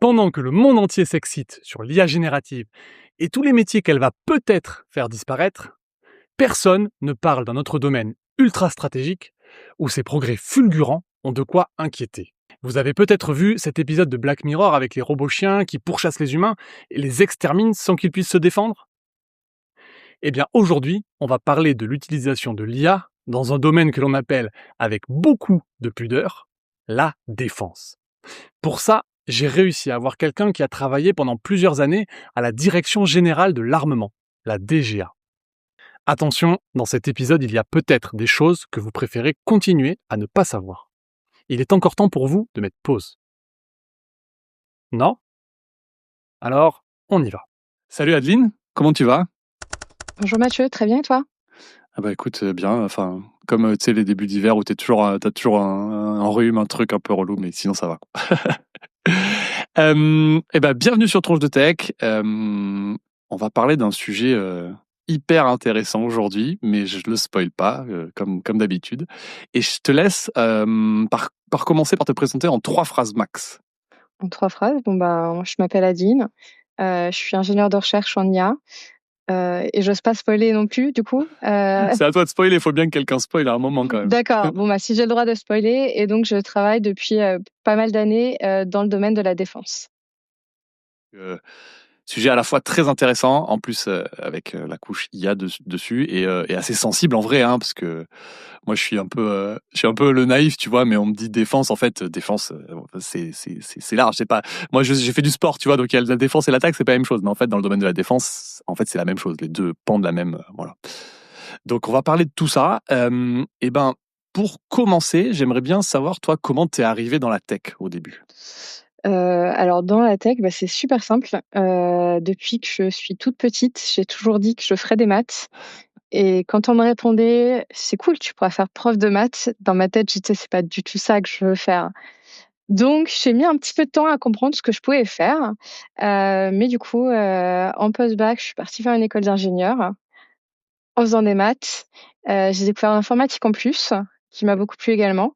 Pendant que le monde entier s'excite sur l'IA générative et tous les métiers qu'elle va peut-être faire disparaître, personne ne parle d'un autre domaine ultra stratégique où ces progrès fulgurants ont de quoi inquiéter. Vous avez peut-être vu cet épisode de Black Mirror avec les robots chiens qui pourchassent les humains et les exterminent sans qu'ils puissent se défendre? Eh bien aujourd'hui, on va parler de l'utilisation de l'IA dans un domaine que l'on appelle, avec beaucoup de pudeur, la défense. Pour ça, j'ai réussi à avoir quelqu'un qui a travaillé pendant plusieurs années à la Direction Générale de l'Armement, la DGA. Attention, dans cet épisode, il y a peut-être des choses que vous préférez continuer à ne pas savoir. Il est encore temps pour vous de mettre pause. Non? Alors, on y va. Salut Adeline, comment tu vas? Bonjour Mathieu, très bien et toi? Ah bah écoute, bien, enfin, comme tu sais, les débuts d'hiver où t'as toujours un rhume, un truc un peu relou, mais sinon ça va. Et ben, bienvenue sur Tronche de Tech. On va parler d'un sujet hyper intéressant aujourd'hui, mais je le spoil pas, comme d'habitude. Et je te laisse par commencer par te présenter en 3 phrases max. En 3 phrases, je m'appelle Adine, je suis ingénieure de recherche en IA, et j'ose pas spoiler non plus du coup. C'est à toi de spoiler, il faut bien que quelqu'un spoil à un moment quand même. D'accord, si j'ai le droit de spoiler, et donc je travaille depuis pas mal d'années dans le domaine de la défense. Sujet à la fois très intéressant, en plus avec la couche IA dessus, et assez sensible en vrai, hein, parce que moi je suis un peu le naïf, tu vois, mais on me dit défense, en fait, défense, c'est large, c'est pas. Moi j'ai fait du sport, tu vois, donc il y a la défense et l'attaque, c'est pas la même chose, mais en fait dans le domaine de la défense, en fait c'est la même chose, les deux pans de la même, voilà. Donc on va parler de tout ça. Et ben pour commencer, j'aimerais bien savoir toi comment t'es arrivé dans la tech au début. Alors dans la tech, c'est super simple. Depuis que je suis toute petite, j'ai toujours dit que je ferais des maths, et quand on me répondait: «C'est cool, tu pourras faire prof de maths», dans ma tête, je disais: «C'est pas du tout ça que je veux faire». Donc j'ai mis un petit peu de temps à comprendre ce que je pouvais faire, mais du coup, en post-bac, je suis partie faire une école d'ingénieur. En faisant des maths, j'ai découvert l'informatique en plus, qui m'a beaucoup plu également,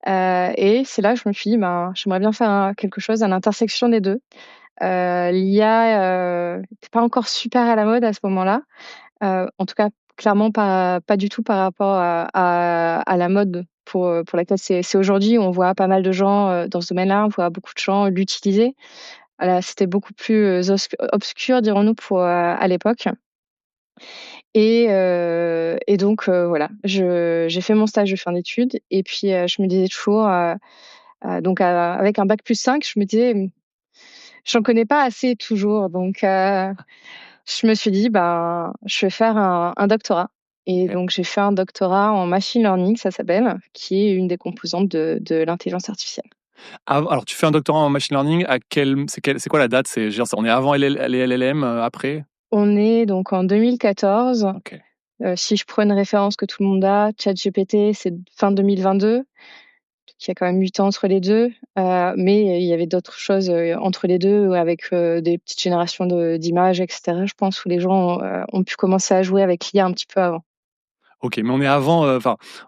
et c'est là que je me suis dit: «J'aimerais bien faire quelque chose à l'intersection des 2». L'IA, était pas encore super à la mode à ce moment-là, en tout cas clairement pas du tout par rapport à la mode pour laquelle c'est aujourd'hui. On voit pas mal de gens, dans ce domaine-là, on voit beaucoup de gens l'utiliser. Voilà, c'était beaucoup plus, obscur dirons-nous à l'époque, et donc voilà, j'ai fait mon stage de fin d'études, et puis, je me disais toujours, avec un bac+5, je me disais: «J'en connais pas assez toujours», donc je me suis dit: je vais faire un doctorat, et Ouais. donc j'ai fait un doctorat en machine learning, ça s'appelle, qui est une des composantes de l'intelligence artificielle. Alors tu fais un doctorat en machine learning, c'est quoi la date? On est avant les LLM, après? On est donc en 2014. OK. Si je prends une référence que tout le monde a, ChatGPT, c'est fin 2022. Il y a quand même 8 ans entre les 2, mais il y avait d'autres choses, entre les 2, avec, des petites générations d'images et cetera, je pense, où les gens, ont pu commencer à jouer avec l'IA un petit peu avant. OK, mais on est avant,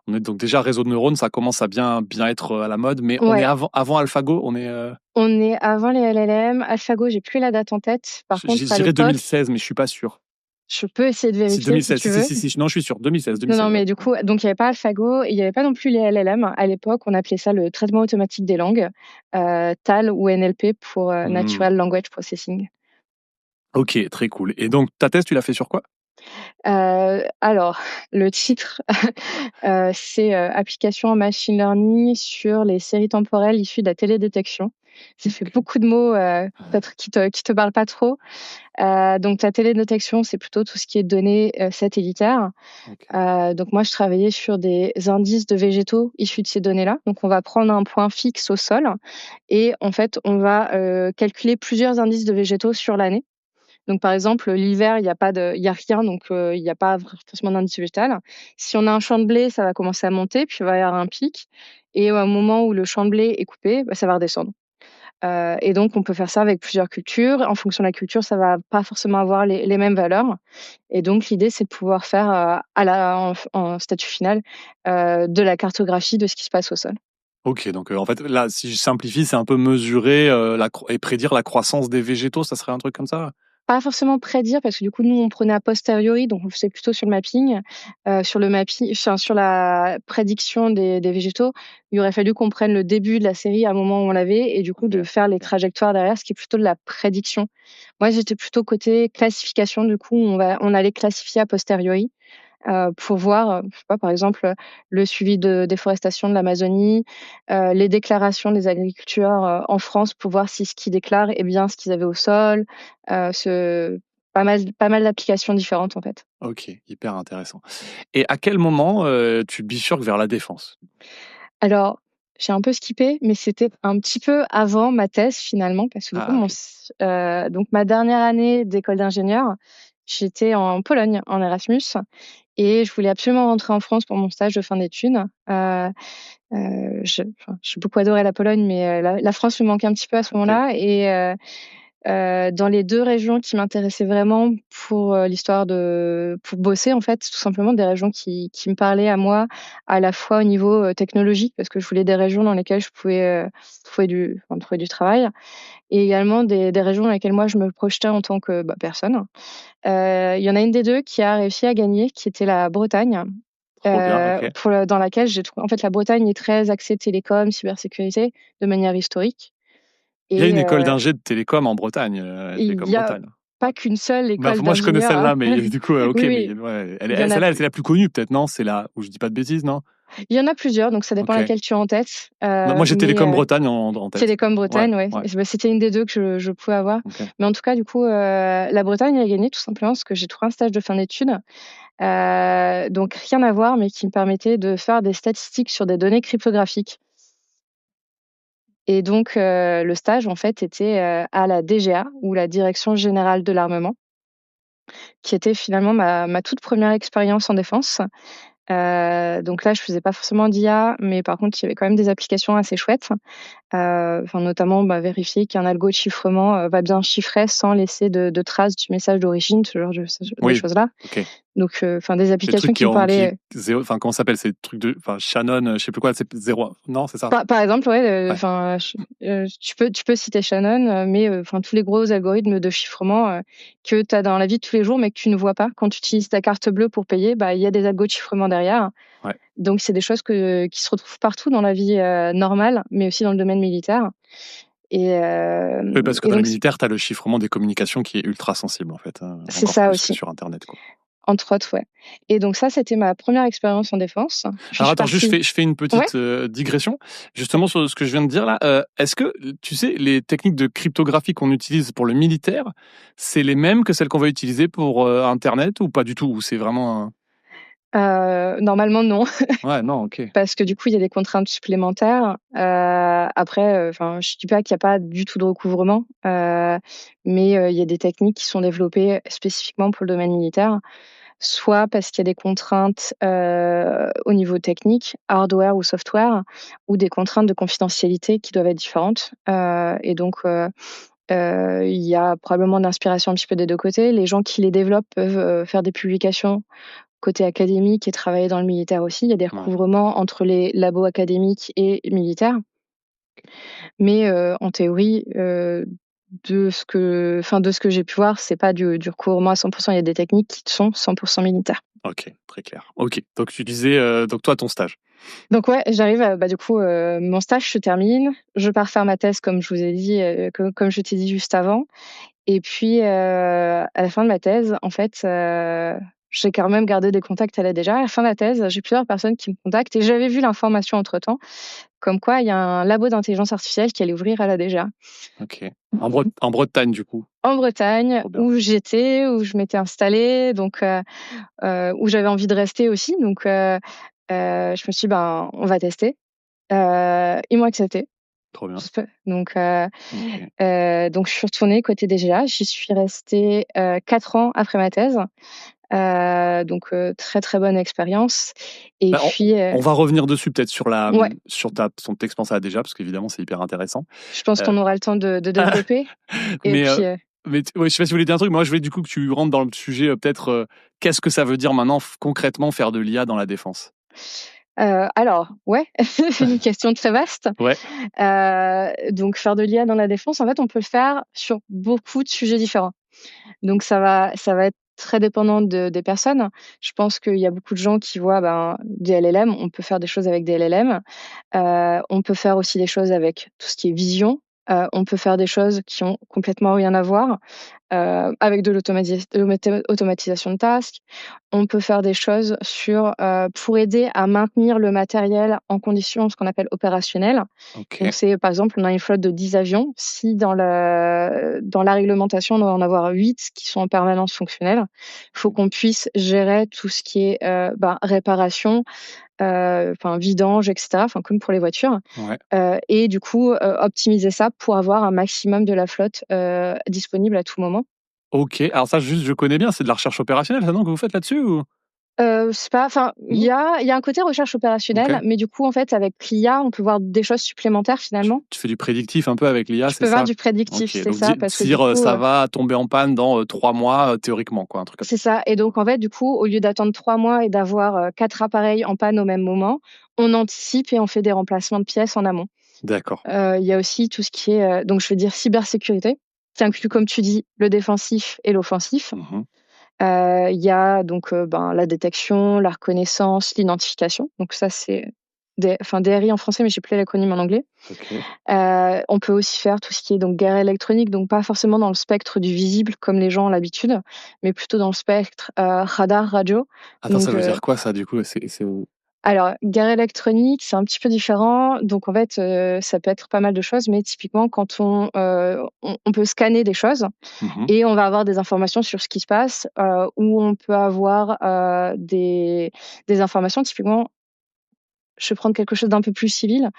on est donc déjà réseau de neurones, ça commence à bien être, à la mode, mais on est Ouais, avant AlphaGo, on est avant les LLM. AlphaGo, j'ai plus la date en tête. Par je contre, à dirais l'époque, 2016, mais je suis pas sûr. je peux essayer de Si vérifier si 2016, tu si, veux. si, si, si, non, je suis sûr, 2016, Non, ouais. mais du coup, donc il y avait pas AlphaGo et il y avait pas non plus les LLM. À l'époque, on appelait ça le traitement automatique des langues, TAL ou NLP pour, Mmh. Natural Language Processing. OK, très cool, et donc ta thèse, tu l'as fait sur quoi? Alors le titre, c'est, application en machine learning sur les séries temporelles issues de la télédétection. Ça fait OK. beaucoup de mots, peut-être qui te parlent pas trop. Donc la télédétection, c'est plutôt tout ce qui est données, satellitaires. OK. Donc moi, je travaillais sur des indices de végétaux issus de ces données-là. Donc on va prendre un point fixe au sol, et en fait, on va, calculer plusieurs indices de végétaux sur l'année. Donc par exemple, l'hiver, il y a rien, donc il y a pas forcément d'indice végétal. Si on a un champ de blé, ça va commencer à monter, puis il va y avoir un pic, et au moment où le champ de blé est coupé, ça va redescendre. Et donc on peut faire ça avec plusieurs cultures. En fonction de la culture, ça va pas forcément avoir les mêmes valeurs, et donc l'idée, c'est de pouvoir faire, en statut final, de la cartographie de ce qui se passe au sol. Ok, donc en fait, là, si je simplifie, c'est un peu mesurer et prédire la croissance des végétaux, ça serait un truc comme ça? Pas forcément prédire parce que du coup, nous, on prenait a posteriori, donc on faisait plutôt sur le mapping. Sur le mapping, enfin, sur la prédiction des végétaux, il aurait fallu qu'on prenne le début de la série à un moment où on l'avait et du coup de Ok. faire les trajectoires derrière, ce qui est plutôt de la prédiction. Moi, j'étais plutôt côté classification, du coup, on allait classifier a posteriori. Pour voir, je sais pas, par exemple, le suivi de déforestation de l'Amazonie, les déclarations des agriculteurs, en France pour voir si ce qu'ils déclarent est bien ce qu'ils avaient au sol, ce pas mal d'applications différentes, en fait. Ok, hyper intéressant. Et à quel moment tu bifurques vers la défense? Alors, j'ai un peu skippé, mais c'était un petit peu avant ma thèse finalement, parce que du coup, Ah, ok. donc ma dernière année d'école d'ingénieur, j'étais en Pologne en Erasmus et je voulais absolument rentrer en France pour mon stage de fin d'études. J'ai beaucoup adoré la Pologne, mais la France me manquait un petit peu à ce Ok. moment-là et dans les 2 régions qui m'intéressaient vraiment pour, l'histoire pour bosser en fait, tout simplement des régions qui me parlaient à moi, à la fois au niveau, technologique parce que je voulais des régions dans lesquelles je pouvais, trouver du travail et également des régions dans lesquelles moi je me projetais en tant que, personne. Il y en a une des 2 qui a réussi à gagner, qui était la Bretagne, Trop bien, ok. dans laquelle j'ai trouvé en fait la Bretagne est très axée télécom, cybersécurité de manière historique Il y a une et école d'ingé de télécom en Bretagne, il Télécom y a Bretagne. pas qu'une seule Bah, école moi, je connais d'ingénieurs, hein. celle-là, mais du coup, ok, Oui, mais oui, ouais, il y en a celle-là, c'est la plus connue, peut-être, non? C'est là où je dis pas de bêtises, non? il y en a plusieurs, donc ça dépend Ok. laquelle tu as en tête, Moi, j'ai mais Télécom Bretagne en tête. Télécom Ouais, Bretagne, ouais, ouais, c'était une des 2 que je pouvais avoir. ok. Mais en tout cas, du coup, la Bretagne a gagné tout simplement parce que j'ai trouvé un stage de fin d'études, donc rien à voir, mais qui me permettait de faire des statistiques sur des données cryptographiques et donc le stage, en fait, était, à la DGA ou la Direction générale de l'armement, qui était finalement ma toute première expérience en défense. Donc là, je faisais pas forcément d'IA, mais par contre, il y avait quand même des applications assez chouettes. Enfin, notamment, vérifier qu'un algo de chiffrement, va bien chiffrer sans laisser de traces du message d'origine, ce genre de Oui, choses-là. ok. Donc, enfin, des Des trucs applications qui me parlaient. enfin, comment ça s'appelle? Ces trucs enfin, Shannon, je sais plus quoi, c'est zéro, non, c'est ça? Par exemple, ouais, Ouais. enfin, tu peux citer Shannon, mais enfin, tous les gros algorithmes de chiffrement, que tu as dans la vie de tous les jours, mais que tu ne vois pas. Quand tu utilises ta carte bleue pour payer, il y a des algos de chiffrement derrière. Ouais. Donc c'est des choses qui se retrouvent partout dans la vie, normale, mais aussi dans le domaine militaire et Oui, parce que et dans les donc militaires, tu as le chiffrement des communications qui est ultra sensible, en fait, hein, c'est encore ça plus que aussi, sur Internet, quoi. entre autres, ouais et donc ça, c'était ma première expérience en défense. Je Alors suis attends, juste partie. je fais une Ouais? petite digression, justement sur ce que je viens de dire là. Est-ce que, tu sais, les techniques de cryptographie qu'on utilise pour le militaire, c'est les mêmes que celles qu'on va utiliser pour Internet ou pas du tout? Ou c'est vraiment un... Normalement non, Ouais, non, ok. parce que du coup, il y a des contraintes supplémentaires. Après, enfin, je dis pas qu'il y a pas du tout de recouvrement, mais il y a des techniques qui sont développées spécifiquement pour le domaine militaire. Soit parce qu'il y a des contraintes, au niveau technique, hardware ou software, ou des contraintes de confidentialité qui doivent être différentes. Et donc, il y a probablement de l'inspiration un petit peu des 2 côtés. Les gens qui les développent peuvent, faire des publications côté académique et travailler dans le militaire aussi. Il y a des Ouais. recouvrements entre les labos académiques et militaires. Mais, en théorie, de ce que j'ai pu voir, c'est pas du recouvrement à 100%. Il y a des techniques qui sont 100% militaires. Ok, très clair. Ok, donc tu disais, donc toi, ton stage. Donc ouais, j'arrive à du coup, mon stage se termine. Je pars faire ma thèse comme je vous ai dit, comme je t'ai dit juste avant et puis, à la fin de ma thèse, en fait, j'ai quand même gardé des contacts à la DGA. À la fin de la thèse, j'ai plusieurs personnes qui me contactent et j'avais vu l'information entre-temps, comme quoi il y a un labo d'intelligence artificielle qui allait ouvrir à la DGA. Ok. En Bretagne, du coup. En Bretagne, Trop bien. où j'étais, où je m'étais installée, donc où j'avais envie de rester aussi, donc je me suis dit: «Ben, on va tester». Ils m'ont acceptée. Trop bien. Donc Ok. je suis retournée côté DGA. J'y suis restée, 4 ans après ma thèse. Donc très, très bonne expérience et Bah, puis, on va revenir dessus peut-être sur ouais, sur ton expérience à la déjà, parce qu'évidemment, c'est hyper intéressant. je pense Euh, qu'on aura le temps de développer et mais puis, ouais, je sais pas si vous voulez dire un truc. Moi, je voulais du coup que tu rentres dans le sujet, peut-être, qu'est-ce que ça veut dire maintenant concrètement faire de l'IA dans la défense? Alors, ouais, c'est une question très vaste. Ouais. Donc faire de l'IA dans la défense, en fait, on peut le faire sur beaucoup de sujets différents. Donc ça va être très dépendant des personnes. Je pense qu'il y a beaucoup de gens qui voient, des LLM, on peut faire des choses avec des LLM. On peut faire aussi des choses avec tout ce qui est vision. On peut faire des choses qui ont complètement rien à voir, avec de l'automatisation de tasks. On peut faire des choses pour aider à maintenir le matériel en conditions, ce qu'on appelle opérationnelles. Ok. Donc c'est, par exemple, on a une flotte de 10 avions. Si dans la réglementation, on doit en avoir 8 qui sont en permanence fonctionnels, il faut qu'on puisse gérer tout ce qui est réparation, vidange, etc., comme pour les voitures. Ouais. Et du coup, optimiser ça pour avoir un maximum de la flotte disponible à tout moment. Ok. Alors ça, juste, je connais bien. C'est de la recherche opérationnelle, ça, non, que vous faites là-dessus ou... C'est pas il Non. y a un côté recherche Ok. opérationnelle, mais du coup, en fait, avec l'IA, on peut voir des choses supplémentaires finalement. Tu fais du prédictif un peu avec l'IA, Tu c'est peux voir ça? du prédictif, Ok. c'est Donc ça, parce que du dire coup, ça va tomber en panne dans 3 mois, théoriquement, quoi, un truc comme c'est ça. Et donc, en fait, du coup, au lieu d'attendre 3 mois et d'avoir 4 appareils en panne au même moment, on anticipe et on fait des remplacements de pièces en amont. ça. D'accord. Il y a aussi tout ce qui est, donc je vais dire cybersécurité, qui inclut, comme tu dis, le défensif et l'offensif. Mhm. Il y a donc, la détection, la reconnaissance, l'identification. Donc ça, c'est DRI en français, mais j'ai plus l'acronyme en anglais. Ok. On peut aussi faire tout ce qui est donc guerre électronique, donc pas forcément dans le spectre du visible comme les gens ont l'habitude, mais plutôt dans le spectre, radar, radio. Attends, ça Donc, veut dire quoi, ça, du coup? C'est où? alors guerre électronique, c'est un petit peu différent. Donc en fait, ça peut être pas mal de choses, mais typiquement quand on peut scanner des choses Mhm. et on va avoir des informations sur ce qui se passe, ou on peut avoir, des informations typiquement, je vais prendre quelque chose d'un peu plus civil,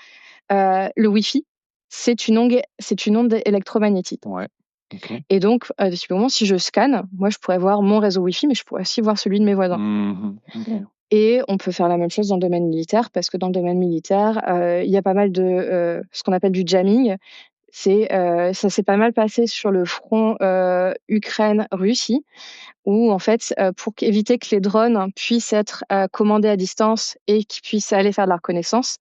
le Wi-Fi, c'est une onde électromagnétique. Ouais. Ok. Et donc, typiquement, si je scanne, moi, je pourrais voir mon réseau Wi-Fi, mais je pourrais aussi voir celui de mes voisins. Mhm. Ok. Et on peut faire la même chose dans le domaine militaire, parce que dans le domaine militaire, il y a pas mal de, ce qu'on appelle du jamming. Ça s'est pas mal passé sur le front, Ukraine-Russie, où en fait, pour éviter que les drones puissent être, commandés à distance et qu'ils puissent aller faire de la reconnaissance,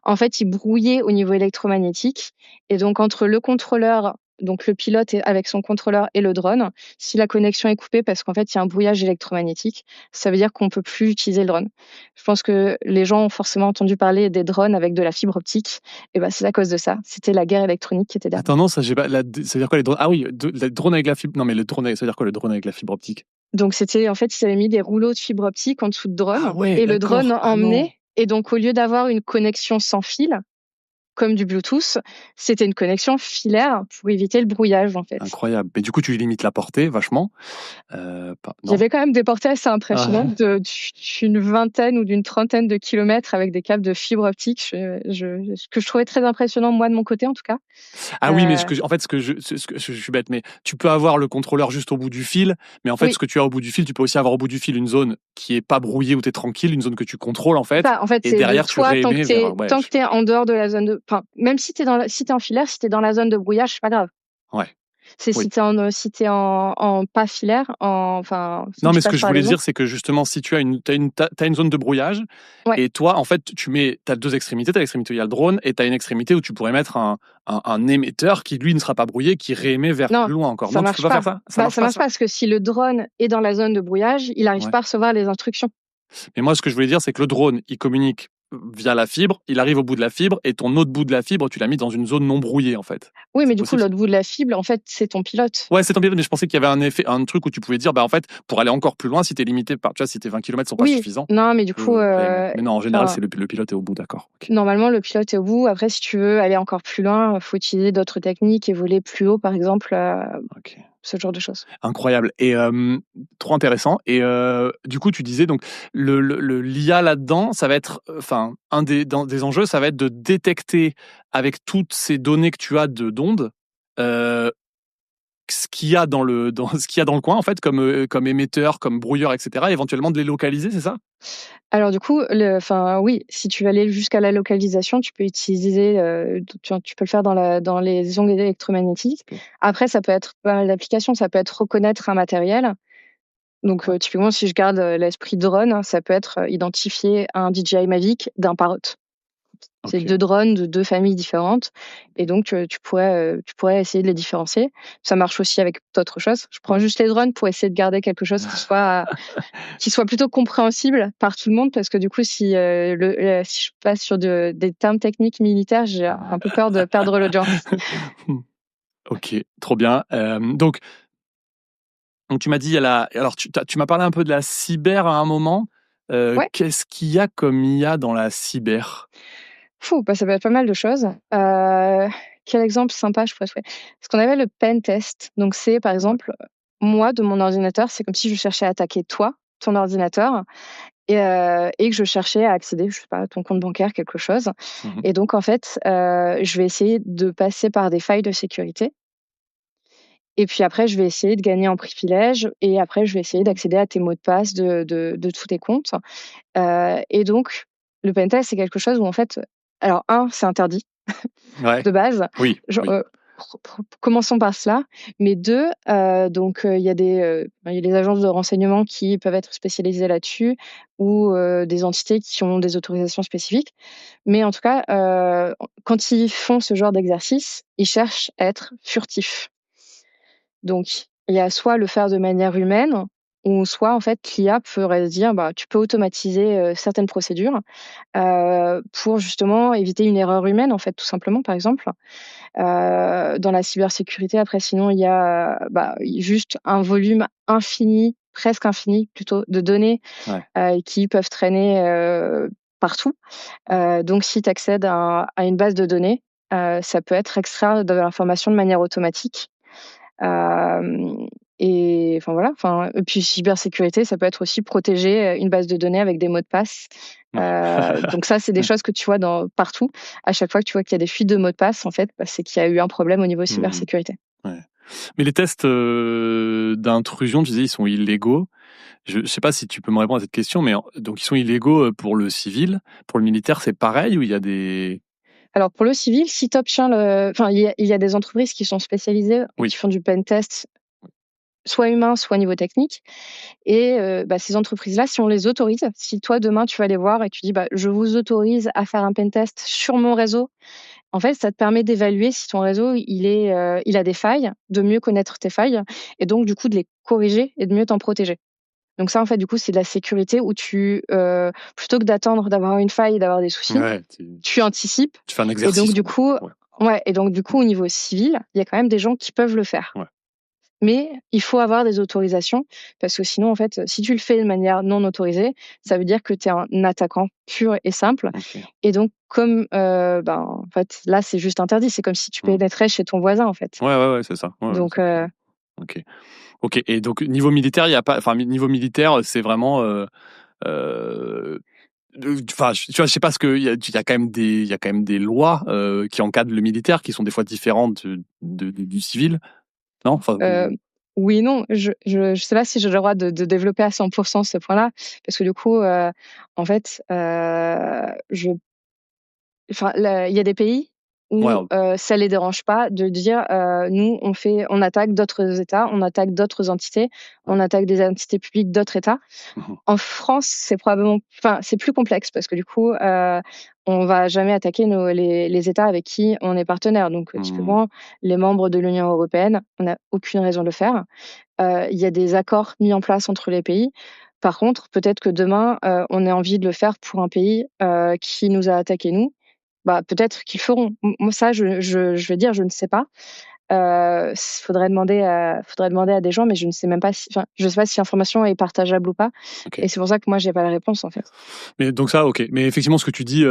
en fait, ils brouillaient au niveau électromagnétique. Et donc entre le contrôleur, donc le pilote avec son contrôleur et le drone, si la connexion est coupée parce qu'en fait, il y a un brouillage électromagnétique, ça veut dire qu'on peut plus utiliser le drone. Je pense que les gens ont forcément entendu parler des drones avec de la fibre optique, et c'est à cause de ça. C'était la guerre électronique qui était derrière. Attends, non, ça, j'ai pas. Ça veut dire quoi les drones? Ah oui, les drones avec la fibre. Non, mais ça veut dire quoi le drone avec la fibre optique? Donc c'était, en fait, ils avaient mis des rouleaux de fibre optique en dessous de Ah drone ouais, et le drone d'accord. Ah non. emmenait, et donc au lieu d'avoir une connexion sans fil, comme du Bluetooth, c'était une connexion filaire pour éviter le brouillage, en fait. Incroyable. Mais du coup, tu limites la portée vachement. Il y Non? avait quand même des portées assez Ah. impressionnantes d'une vingtaine ou d'une trentaine de kilomètres avec des câbles de fibre optique. Ce que je trouvais très impressionnant, moi, de mon côté, en tout cas. Ah oui, mais Euh, en fait, je suis bête, mais tu peux avoir le contrôleur juste au bout du fil, mais en fait, oui, ce que tu as au bout du fil, tu peux aussi avoir au bout du fil une zone qui est pas brouillée où tu es tranquille, une zone que tu contrôles, en fait, ça, en fait, et c'est de derrière, tu toi, tant que réémets vers. t'es, Ouais, tant que t'es en dehors de la zone de, enfin, même si si t'es en filaire, si t'es dans la zone de brouillage, c'est pas grave. ouais, C'est oui. si t'es en pas filaire, si Non, tu mais ce que passes je par voulais les ondes. dire, c'est que justement, si tu as t'as une zone de brouillage, Ouais. et toi, en fait, t'as deux extrémités. T'as l'extrémité où il y a le drone, et t'as une extrémité où tu pourrais mettre un émetteur qui, lui, ne sera pas brouillé, qui réémet vers Non, plus loin encore. ça Non, tu peux marche pas faire pas. ça? Ça marche Ça pas, marche ça? pas parce que si le drone est dans la zone de brouillage, il arrive Ouais. pas à recevoir les instructions. Mais moi, ce que je voulais dire, c'est que le drone, il communique via la fibre, il arrive au bout de la fibre, et ton autre bout de la fibre, tu l'as mis dans une zone non brouillée, en fait. Oui, mais C'est du coup, possible, ça? l'autre bout de la fibre, en fait, c'est ton pilote. Ouais, c'est tant pis, mais je pensais qu'il y avait un effet, un truc où tu pouvais dire, bah, en fait, pour aller encore plus loin, si t'es limité par, tu vois, si tes 20 km sont pas Oui, suffisants, non, mais tu du coup, peux réémettre. Mais non, en général, enfin, c'est le pilote est au bout, d'accord. Ok. normalement, le pilote est au bout. Après, si tu veux aller encore plus loin, faut utiliser d'autres techniques et voler plus haut, par exemple, Ok. ce genre de choses. Incroyable. Et trop intéressant. Et du coup, tu disais donc l'IA là-dedans, ça va être, enfin, des enjeux, ça va être de détecter avec toutes ces données que tu as d'ondes, euh, ce qu'il y a ce qu'il y a dans le coin en fait, comme émetteur, comme brouilleur, etc. Éventuellement de les localiser, c'est ça? Alors du coup, oui, si tu veux aller jusqu'à la localisation, tu peux utiliser, tu peux le faire dans les ondes électromagnétiques. Ok. Après, ça peut être pas mal d'applications, ça peut être reconnaître un matériel. Donc, typiquement, si je garde l'esprit drone, ça peut être identifier un DJI Mavic d'un Parrot. C'est Ok. 2 drones de 2 familles différentes et donc tu pourrais essayer de les différencier. Ça marche aussi avec d'autres choses. Je prends juste les drones pour essayer de garder quelque chose qui soit plutôt compréhensible par tout le monde parce que du coup si je passe sur des termes techniques militaires, j'ai un peu peur de perdre l'audience. Ok, trop bien. Donc tu m'as dit, alors tu m'as parlé un peu de la cyber à un moment. Ouais, Qu'est-ce qu'il y a comme IA dans la cyber? bah, ça peut être pas mal de choses. Quel exemple sympa je pourrais trouver? Ce qu'on appelle le pen test. Donc c'est par exemple, moi de mon ordinateur, c'est comme si je cherchais à attaquer toi, ton ordinateur et que je cherchais à accéder, je sais pas, à ton compte bancaire, quelque chose. Mhm. Et donc en fait, je vais essayer de passer par des failles de sécurité et puis après je vais essayer de gagner en privilèges et après je vais essayer d'accéder à tes mots de passe de tous tes comptes. Et donc le pentest, c'est quelque chose où en fait alors c'est interdit Ouais. de base, Oui. genre, Oui. commençons par cela, mais 2, donc il y a des agences de renseignement qui peuvent être spécialisées là-dessus ou des entités qui ont des autorisations spécifiques. Mais en tout cas, quand ils font ce genre d'exercice, ils cherchent à être furtifs. Donc il y a soit le faire de manière humaine ou soit en fait l'IA pourrait se dire: «Bah, tu peux automatiser, certaines procédures», pour justement éviter une erreur humaine en fait, tout simplement, par exemple. Dans la cybersécurité, après, sinon, il y a juste un volume infini, presque infini plutôt, de données Ouais. qui peuvent traîner partout. Donc, si tu accèdes à une base de données, ça peut être extraire de l'information de manière automatique. Euh, et enfin voilà. Enfin, et puis cybersécurité, ça peut être aussi protéger une base de données avec des mots de passe. Ouais. Donc ça, c'est des choses que tu vois partout. À chaque fois que tu vois qu'il y a des fuites de mots de passe, en fait, c'est qu'il y a eu un problème au niveau Mhm. cybersécurité. Ouais. Mais les tests d'intrusion, tu disais, ils sont illégaux. Je ne sais pas si tu peux me répondre à cette question, mais donc ils sont illégaux pour le civil. Pour le militaire, c'est pareil ou il y a des... Alors pour le civil, si tu obtiens enfin, il y a des entreprises qui sont spécialisées et qui Oui. font du pen test, soit humain, soit au niveau technique. Et ces entreprises-là, si on les autorise, si toi demain tu vas les voir et tu dis: «Bah, je vous autorise à faire un pen test sur mon réseau», en fait, ça te permet d'évaluer si ton réseau il a des failles, de mieux connaître tes failles et donc du coup de les corriger et de mieux t'en protéger. Donc ça, en fait, du coup, c'est de la sécurité où plutôt que d'attendre d'avoir une faille et d'avoir des soucis, Ouais, tu anticipes tu fais un et donc exercice, du quoi. coup Ouais. ouais et donc du coup, au niveau civil, il y a quand même des gens qui peuvent le faire. Ouais. Mais il faut avoir des autorisations parce que sinon, en fait, si tu le fais de manière non autorisée, ça veut dire que tu es un attaquant pur et simple Ok. et donc comme, en fait, là, c'est juste interdit. C'est comme si tu Mhm. pénétrais chez ton voisin, en fait. Ouais, c'est ça. Ouais, Donc ok. Ok. Et donc niveau militaire, il y a pas. Enfin, niveau militaire, c'est vraiment. Euh, Enfin, tu vois, je sais pas ce que il y a quand même des lois qui encadrent le militaire qui sont des fois différentes du civil, non? Enfin, Heu, oui et non. Je sais pas si j'ai le droit de développer à 100 ce point-là, parce que du coup, en fait, je enfin, il y a des pays ouais. où, ça les dérange pas de dire, «Nous, on attaque d'autres États, on attaque d'autres entités, Ouais. on attaque des entités publiques d'autres États». Mhm. En France, c'est plus complexe parce que du coup, on va jamais attaquer les États avec qui on est partenaire. Donc, Mhm. typiquement, les membres de l'Union européenne, on n'a aucune raison de le faire. Il y a des accords mis en place entre les pays. Par contre, peut-être que demain, on ait envie de le faire pour un pays, qui nous a attaqués nous. Bah, peut-être qu'ils feront. Moi ça, je vais dire, je ne sais pas. Faudrait demander à des gens, mais je ne sais même pas si enfin, je sais pas si l'information est partageable ou pas Ok. et c'est pour ça que moi j'ai pas la réponse, en fait. Mais donc ça, ok. Mais effectivement, ce que tu dis,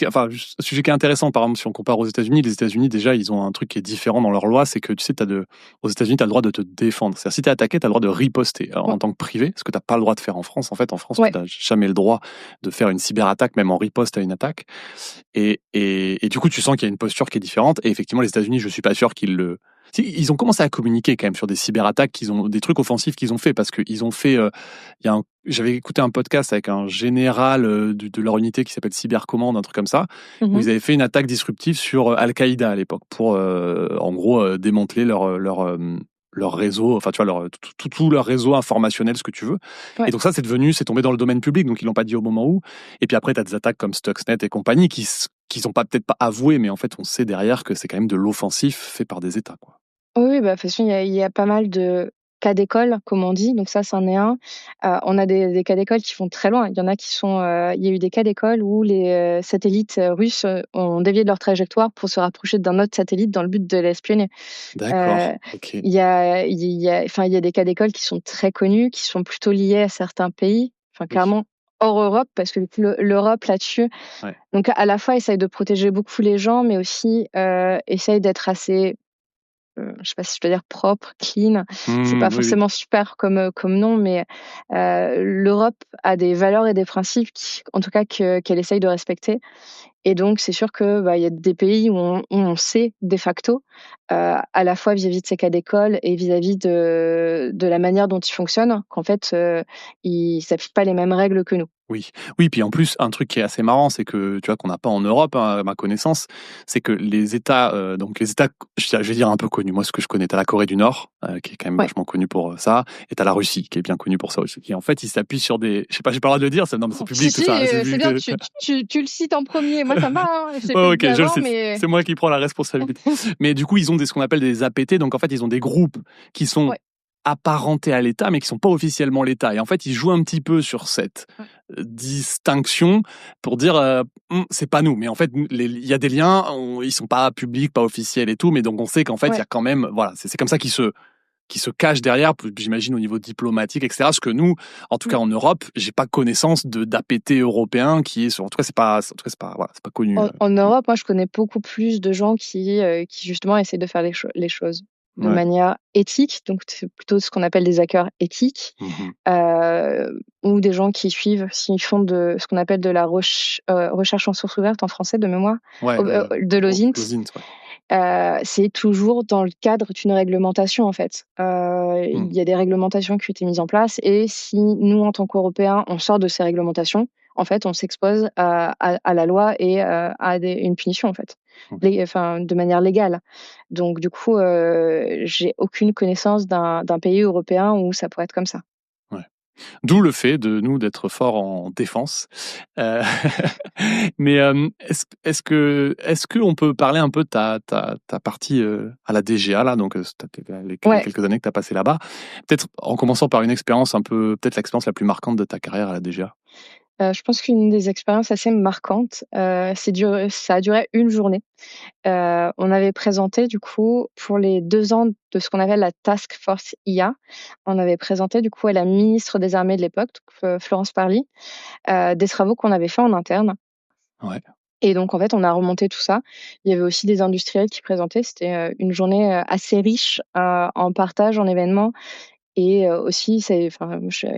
enfin, un sujet qui est intéressant, par exemple, si on compare aux États-Unis, les États-Unis, déjà, ils ont un truc qui est différent dans leur loi, c'est que tu sais, aux États-Unis, tu as le droit de te défendre. C'est-à-dire, si tu es attaqué, tu as le droit de riposter. Alors, Ouais, en tant que privé, ce que tu n'as pas le droit de faire en France. En fait, en France, tu ouais. n'as jamais le droit de faire une cyberattaque, même en riposte à une attaque. Et du coup, tu sens qu'il y a une posture qui est différente. Et effectivement, les États-Unis, je suis pas sûr qu'ils le. Si, ils ont commencé à communiquer quand même sur des cyberattaques, des trucs offensifs qu'ils ont fait, parce qu'ils ont fait. J'avais écouté un podcast avec un général de leur unité qui s'appelle Cybercommande, un truc comme ça, où Mmh. ils avaient fait une attaque disruptive sur Al-Qaïda à l'époque pour, en gros, démanteler leur réseau, enfin tu vois, tout leur réseau informationnel, ce que tu veux. Ouais. Et donc ça, c'est tombé dans le domaine public, donc ils l'ont pas dit au moment où. Et puis après, tu as des attaques comme Stuxnet et compagnie qui sont peut-être pas avouées, mais en fait, on sait derrière que c'est quand même de l'offensif fait par des États, quoi. Oui, bah, de toute façon, il y a pas mal de cas d'école, comme on dit, donc ça, c'en est un. On a des cas d'école qui vont très loin. Il y en a qui sont, il y a eu des cas d'école où les satellites russes ont dévié de leur trajectoire pour se rapprocher d'un autre satellite dans le but de l'espionner. D'accord, Euh, ok. il y a des cas d'école qui sont très connus, qui sont plutôt liés à certains pays, enfin Oui. clairement hors Europe, parce que l'Europe là-dessus, Ouais. donc à la fois essaye de protéger beaucoup les gens, mais aussi essaye d'être assez, je sais pas si je dois dire propre, clean. C'est pas Oui, oui. forcément super comme nom, mais l'Europe a des valeurs et des principes en tout cas, qu'elle essaye de respecter. Et donc, c'est sûr que il y a des pays où on sait de facto, à la fois vis-à-vis de ces cas d'école et vis-à-vis de la manière dont ils fonctionnent, qu'en fait, ils s'appliquent pas les mêmes règles que nous. Oui, oui, puis en plus, un truc qui est assez marrant, c'est que, tu vois, qu'on n'a pas en Europe, hein, à ma connaissance, c'est que les États, donc les États, je vais dire un peu connus, moi ce que je connais, t'as la Corée du Nord, qui est quand même Ouais. vachement connue pour ça, et t'as la Russie, qui est bien connue pour ça aussi. Et en fait, ils s'appuient sur des, je sais pas, j'ai pas le droit de le dire, non, mais c'est public tout Si, ça, hein, c'est c'est public. bien, tu le cites en premier. Moi, ça me va, hein, je l'ai Ouais, peut-être ok, dit je le avant, sais, mais c'est moi qui prends la responsabilité. Mais du coup, ils ont ce qu'on appelle des APT, donc en fait, ils ont des groupes qui sont ouais. apparentés à l'État, mais qui sont pas officiellement l'État. Et en fait, ils jouent un petit peu sur cette distinction pour dire c'est pas nous. Mais en fait, il y a des liens, ils sont pas publics, pas officiels et tout, mais donc on sait qu'en fait, il y a quand même, voilà, c'est comme ça qu'ils se cachent derrière, j'imagine au niveau diplomatique, etc. Ce que nous, en tout cas en Europe, j'ai pas connaissance d'APT européen qui est sur. En tout cas, voilà, c'est pas connu. En Europe, moi, je connais beaucoup plus de gens qui justement essaient de faire les choses de Ouais. manière éthique, donc c'est plutôt ce qu'on appelle des hackers éthiques, Mhm. ou des gens qui suivent, s'ils font de ce qu'on appelle de la recherche en source ouverte en français de mémoire, Ouais, de l'OSINT. l'OSINT, ouais. C'est toujours dans le cadre d'une réglementation, en fait. Hmm. Il y a des réglementations qui ont été mises en place, et si nous, en tant qu'Européens, on sort de ces réglementations, en fait, on s'expose à la loi et à une punition, en fait, Hmm. enfin, de manière légale. Donc, du coup, j'ai aucune connaissance d'un pays européen où ça pourrait être comme ça. Ouais. D'où le fait de nous d'être forts en défense. Euh, Mais est-ce que on peut parler un peu de ta partie à la DGA là, donc les Ouais. quelques années que tu as passé là-bas, peut-être en commençant par une expérience peut-être l'expérience la plus marquante de ta carrière à la DGA. Je pense qu'une des expériences assez marquantes, ça a duré une journée. On avait présenté du coup pour les 2 ans de ce qu'on appelle la Task Force IA, on avait présenté du coup à la ministre des Armées de l'époque, donc Florence Parly, des travaux qu'on avait fait en interne. Ouais. Et donc en fait, on a remonté tout ça. Il y avait aussi des industriels qui présentaient. C'était une journée assez riche en partage, en événements. Et aussi, j'ai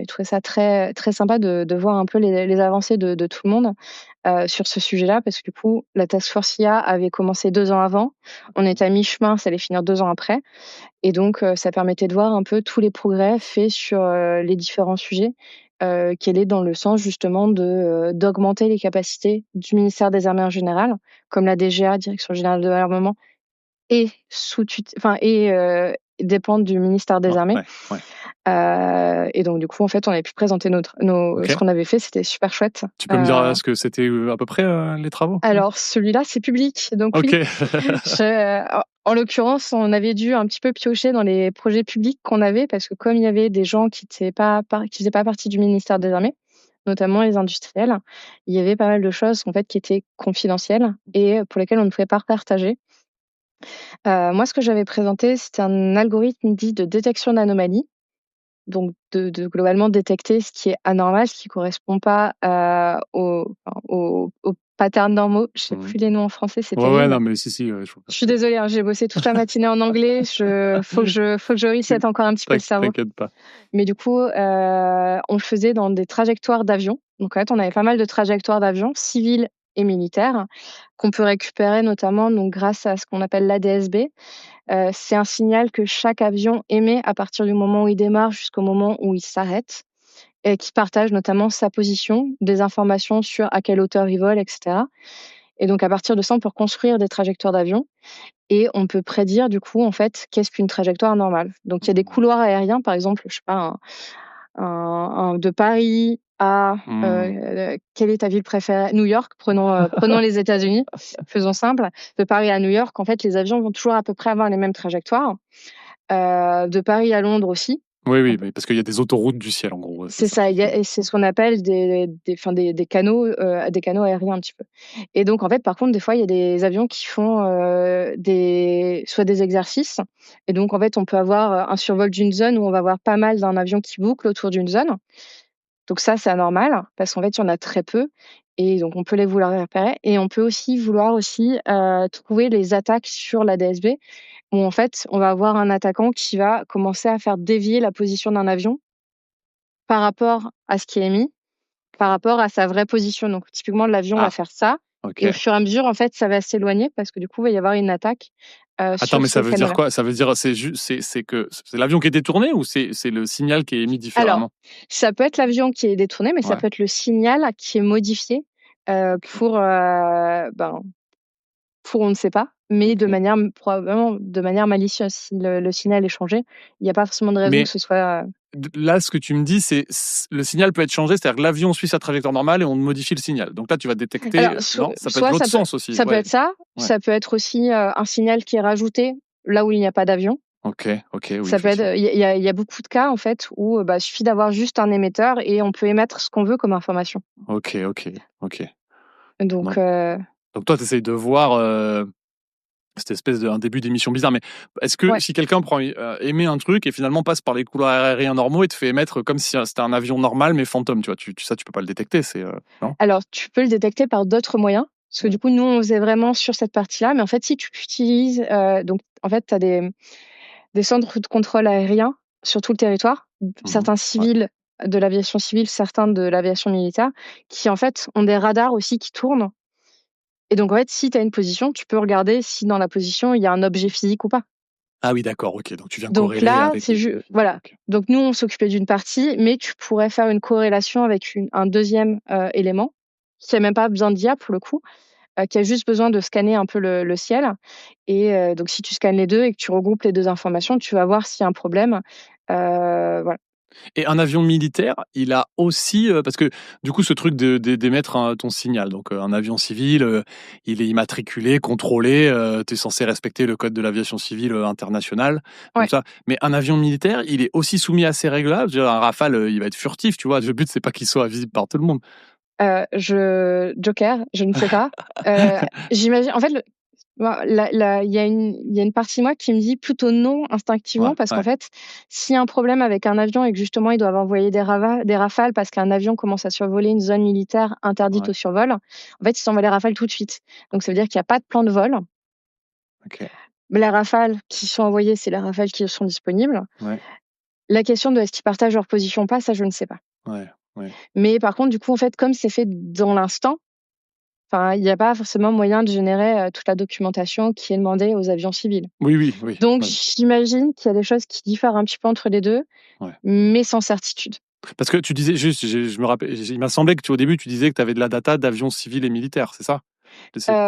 trouvé ça très, très sympa de voir un peu les avancées de tout le monde sur ce sujet-là, parce que du coup, la Task Force IA avait commencé 2 ans avant. On était à mi-chemin, ça allait finir 2 ans après. Et donc, ça permettait de voir un peu tous les progrès faits sur les différents sujets, qui allaient dans le sens justement d'augmenter les capacités du ministère des Armées en général, comme la DGA, Direction générale de l'armement, et dépendent du ministère des Armées. Ouais, ouais. Et donc du coup, en fait, on avait pu présenter Ok. ce qu'on avait fait, c'était super chouette. Tu peux me dire ce que c'était à peu près les travaux? Alors celui-là, c'est public, donc Ok. oui. En l'occurrence, on avait dû un petit peu piocher dans les projets publics qu'on avait, parce que comme il y avait des gens qui faisaient pas partie du ministère des Armées, notamment les industriels, il y avait pas mal de choses en fait qui étaient confidentielles et pour lesquelles on ne pouvait pas partager. Moi, ce que j'avais présenté, c'était un algorithme dit de détection d'anomalies. Donc de globalement détecter ce qui est anormal, ce qui correspond pas aux patterns normaux. Je sais Mhm. plus les noms en français, c'est Ouais, terrible. non, mais si, je vois pas Je ce suis que désolée, hein, j'ai bossé toute la matinée en anglais. Faut que je reset encore un petit peu le cerveau. t'inquiète pas. Mais du coup, on le faisait dans des trajectoires d'avions. Donc en fait, on avait pas mal de trajectoires d'avions, civiles et militaires, qu'on peut récupérer notamment donc grâce à ce qu'on appelle l'ADSB. C'est un signal que chaque avion émet à partir du moment où il démarre jusqu'au moment où il s'arrête, et qui partage notamment sa position, des informations sur à quelle hauteur il vole, etc. Et donc, à partir de ça, on peut reconstruire des trajectoires d'avion et on peut prédire, du coup, en fait, qu'est-ce qu'une trajectoire normale. Donc, il y a des couloirs aériens, par exemple, je sais pas, de Paris à quelle est ta ville préférée? New York, prenons les États-Unis, faisons simple. De Paris à New York, en fait, les avions vont toujours à peu près avoir les mêmes trajectoires. De Paris à Londres aussi. Oui, parce qu'il y a des autoroutes du ciel, en gros. C'est ça, et c'est ce qu'on appelle des canaux aériens un petit peu. Et donc, en fait, par contre, des fois, il y a des avions qui font soit des exercices. Et donc, en fait, on peut avoir un survol d'une zone où on va avoir pas mal d'un avion qui boucle autour d'une zone. Donc ça, c'est anormal parce qu'en fait, il y en a très peu. Et donc, on peut les vouloir repérer. Et on peut aussi vouloir trouver les attaques sur la DSB où, en fait, on va avoir un attaquant qui va commencer à faire dévier la position d'un avion par rapport à ce qui est émis, par rapport à sa vraie position. Donc, typiquement, l'avion va faire ça. Ok. Et au fur et à mesure, en fait, ça va s'éloigner parce que du coup, il va y avoir une attaque. Attends, mais ça veut dire quoi? Ça veut dire c'est que c'est l'avion qui est détourné ou c'est le signal qui est émis différemment? Alors, ça peut être l'avion qui est détourné, mais ça peut être le signal qui est modifié pour on ne sait pas, mais probablement de manière malicieuse. Si le signal est changé, il n'y a pas forcément de raison que ce soit. Là, ce que tu me dis, c'est le signal peut être changé, c'est-à-dire que l'avion suit sa trajectoire normale et on modifie le signal. Donc là, tu vas détecter. Alors, non, ça peut être l'autre sens aussi. Ça peut être ça. Ouais. Ça peut être aussi un signal qui est rajouté là où il n'y a pas d'avion. Ok, oui. Ça peut être. Il y a beaucoup de cas en fait où il suffit d'avoir juste un émetteur et on peut émettre ce qu'on veut comme information. Ok. Donc. Donc toi, tu essayes de voir cette espèce d'un début d'émission bizarre. Mais est-ce que si quelqu'un émet un truc et finalement passe par les couloirs aériens normaux et te fait émettre comme si c'était un avion normal mais fantôme, tu vois, ça tu peux pas le détecter, non? Alors tu peux le détecter par d'autres moyens. Parce que du coup, nous, on faisait vraiment sur cette partie-là. Mais en fait, si tu utilises, donc en fait, tu as des centres de contrôle aérien sur tout le territoire, certains civils de l'aviation civile, certains de l'aviation militaire, qui en fait ont des radars aussi qui tournent. Et donc en fait, si tu as une position, tu peux regarder si dans la position il y a un objet physique ou pas. Ah oui, d'accord, ok. Donc tu viens donc corréler là, avec. Voilà. Okay. Donc nous, on s'occupait d'une partie, mais tu pourrais faire une corrélation avec un deuxième élément qui n'a même pas besoin d'IA pour le coup, qui a juste besoin de scanner un peu le ciel. Et donc si tu scannes les deux et que tu regroupes les deux informations, tu vas voir s'il y a un problème. Voilà. Et un avion militaire, il a aussi, parce que du coup, ce truc d'émettre ton signal, donc un avion civil, il est immatriculé, contrôlé, tu es censé respecter le code de l'aviation civile internationale, comme ça. Mais un avion militaire, il est aussi soumis à ces règles-là. Je veux dire, un Rafale, il va être furtif, tu vois. Le but, c'est pas qu'il soit visible par tout le monde. Joker, je ne sais pas. J'imagine, en fait, il y a une partie de moi qui me dit plutôt non instinctivement parce qu'en fait, s'il y a un problème avec un avion et que justement ils doivent envoyer des rafales parce qu'un avion commence à survoler une zone militaire interdite au survol, en fait, ils s'envoient les rafales tout de suite. Donc ça veut dire qu'il n'y a pas de plan de vol. Mais les rafales qui sont envoyées, c'est les rafales qui sont disponibles. La question de est-ce qu'ils partagent leur position ou pas, ça je ne sais pas. Mais par contre, du coup, en fait, comme c'est fait dans l'instant, il n'y a pas forcément moyen de générer toute la documentation qui est demandée aux avions civils. Oui. Donc, j'imagine qu'il y a des choses qui diffèrent un petit peu entre les deux, mais sans certitude. Parce que tu disais, juste, je me rappelle, il m'a semblé que au début, tu disais que tu avais de la data d'avions civils et militaires, c'est ça?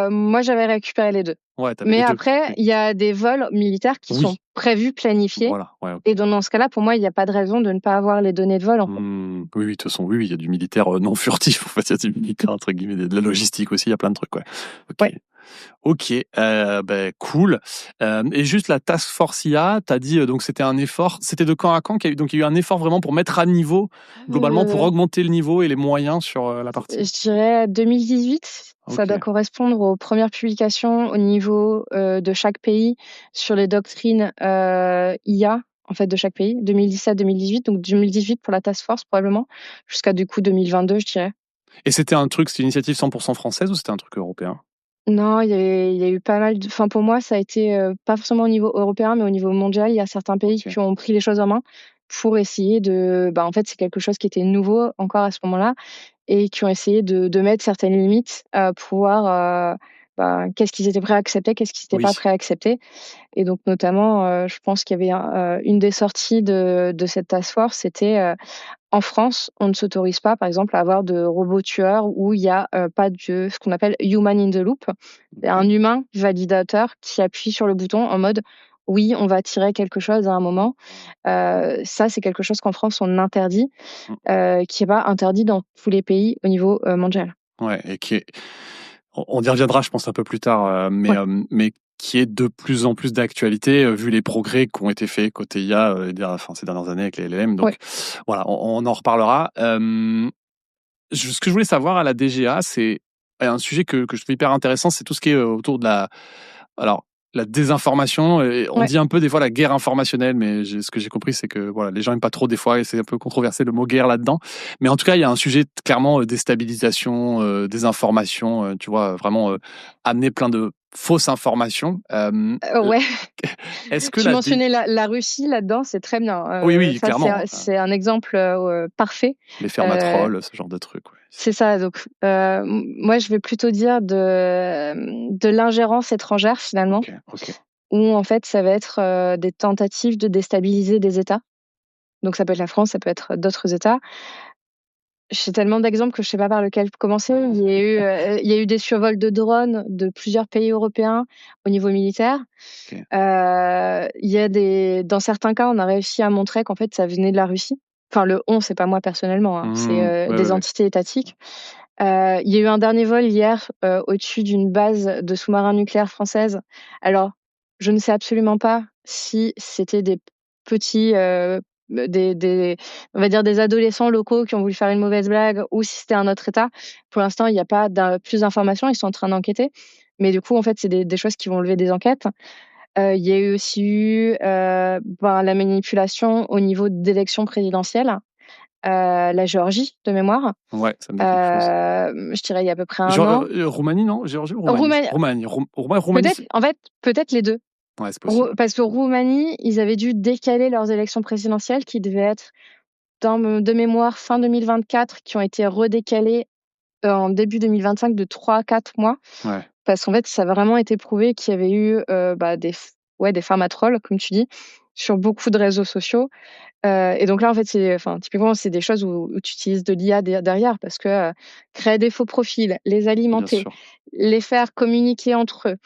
Moi, j'avais récupéré les deux. Mais après, il y a des vols militaires qui sont prévus, planifiés. Et dans ce cas-là, pour moi, il n'y a pas de raison de ne pas avoir les données de vol. En fait. Oui, de toute façon, il y a du militaire non furtif. En fait, il y a du militaire, entre guillemets, de la logistique aussi, il y a plein de trucs. Ok, cool. Et juste la Task Force IA, tu as dit, donc c'était un effort, c'était de quand à quand donc il y a eu un effort vraiment pour mettre à niveau, globalement, pour augmenter le niveau et les moyens sur la partie? Je dirais 2018. Ça doit correspondre aux premières publications au niveau de chaque pays sur les doctrines IA en fait de chaque pays, 2017-2018, donc 2018 pour la Task Force probablement, jusqu'à du coup 2022 je dirais. Et c'était une initiative 100% française ou c'était un truc européen? Non, il y a eu pas mal Enfin, pour moi, ça a été pas forcément au niveau européen, mais au niveau mondial. Il y a certains pays qui ont pris les choses en main pour essayer de... en fait, c'est quelque chose qui était nouveau encore à ce moment-là et qui ont essayé de mettre certaines limites pour pouvoir qu'est-ce qu'ils étaient prêts à accepter, qu'est-ce qu'ils n'étaient Oui. pas prêts à accepter. Et donc notamment, je pense qu'il y avait une des sorties de cette task force, c'était en France, on ne s'autorise pas, par exemple, à avoir de robots tueurs où il y a pas de ce qu'on appelle human in the loop. C'est un humain validateur qui appuie sur le bouton en mode oui, on va tirer quelque chose à un moment. Ça, c'est quelque chose qu'en France on interdit, qui est pas interdit dans tous les pays au niveau mondial. Ouais, et qui est, on y reviendra, je pense, un peu plus tard, Ouais. mais qui est de plus en plus d'actualité, vu les progrès qui ont été faits côté IA, ces dernières années avec les LLM. Donc Ouais. voilà, on en reparlera. Ce que je voulais savoir à la DGA, c'est un sujet que je trouve hyper intéressant, c'est tout ce qui est autour de alors, la désinformation. On Ouais. dit un peu des fois la guerre informationnelle, mais ce que j'ai compris, c'est que voilà, les gens n'aiment pas trop des fois, et c'est un peu controversé le mot guerre là-dedans. Mais en tout cas, il y a un sujet clairement déstabilisation, désinformation, tu vois, vraiment amener plein de fausses informations. Ouais. Est-ce que Tu mentionnais la Russie là-dedans, c'est très bien. Oui, oui, Ça, clairement. c'est un exemple parfait. Les Euh, fermatrolls, ce genre de trucs. Ouais. c'est ça. Donc, moi, je vais plutôt dire de l'ingérence étrangère finalement, Ok. où en fait, ça va être des tentatives de déstabiliser des États. Donc, ça peut être la France, ça peut être d'autres États. J'ai tellement d'exemples que je sais pas par lequel commencer. Il y a eu des survols de drones de plusieurs pays européens au niveau militaire. Ok. Il y a dans certains cas, on a réussi à montrer qu'en fait, ça venait de la Russie. Enfin, le on, c'est pas moi personnellement, hein, c'est Ouais, des ouais. entités étatiques. Il y a eu un dernier vol hier au-dessus d'une base de sous-marins nucléaires française. Alors, je ne sais absolument pas si c'était des petits, on va dire des adolescents locaux qui ont voulu faire une mauvaise blague ou si c'était un autre État. Pour l'instant, il n'y a pas plus d'informations. Ils sont en train d'enquêter. Mais du coup, en fait, c'est des choses qui vont lever des enquêtes. Il y a aussi eu la manipulation au niveau d'élections présidentielles. La Géorgie, de mémoire. Ouais, ça me dit quelque chose. Je dirais il y a à peu près 1 an. Roumanie, non? Géorgie ou Roumanie? Roumanie, Roumanie, peut-être, en fait, peut-être les 2. ouais, c'est possible. Parce que Roumanie, ils avaient dû décaler leurs élections présidentielles qui devaient être de mémoire fin 2024, qui ont été redécalées en début 2025 de 3 à 4 mois. Ouais. Parce qu'en fait, ça a vraiment été prouvé qu'il y avait eu des pharmatrolls, comme tu dis, sur beaucoup de réseaux sociaux. Et donc là, en fait, typiquement, c'est des choses où tu utilises de l'IA derrière parce que créer des faux profils, les Bien alimenter, sûr. les faire communiquer entre eux,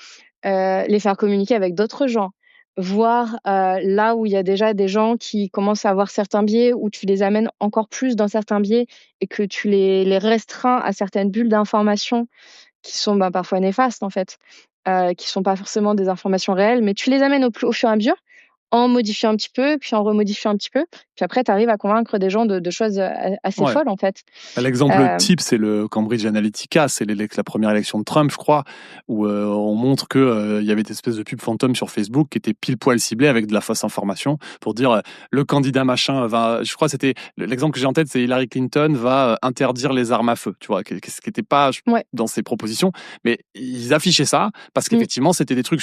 les faire communiquer avec d'autres gens, voir là où il y a déjà des gens qui commencent à avoir certains biais, où tu les amènes encore plus dans certains biais et que tu les restreins à certaines bulles d'informations qui sont parfois néfastes, en fait, qui sont pas forcément des informations réelles, mais tu les amènes au fur et à mesure en modifiant un petit peu, puis en remodifiant un petit peu. Puis après, tu arrives à convaincre des gens de choses assez Ouais. folles, en fait. L'exemple Euh, type, c'est le Cambridge Analytica, c'est la première élection de Trump, je crois, où on montre que il y avait des espèces de pubs fantômes sur Facebook qui étaient pile poil ciblées avec de la fausse information pour dire le candidat machin va, je crois que c'était l'exemple que j'ai en tête, c'est Hillary Clinton va interdire les armes à feu, tu vois, ce qui n'était pas ouais. dans ses propositions, mais ils affichaient ça parce Mm. qu'effectivement c'était des trucs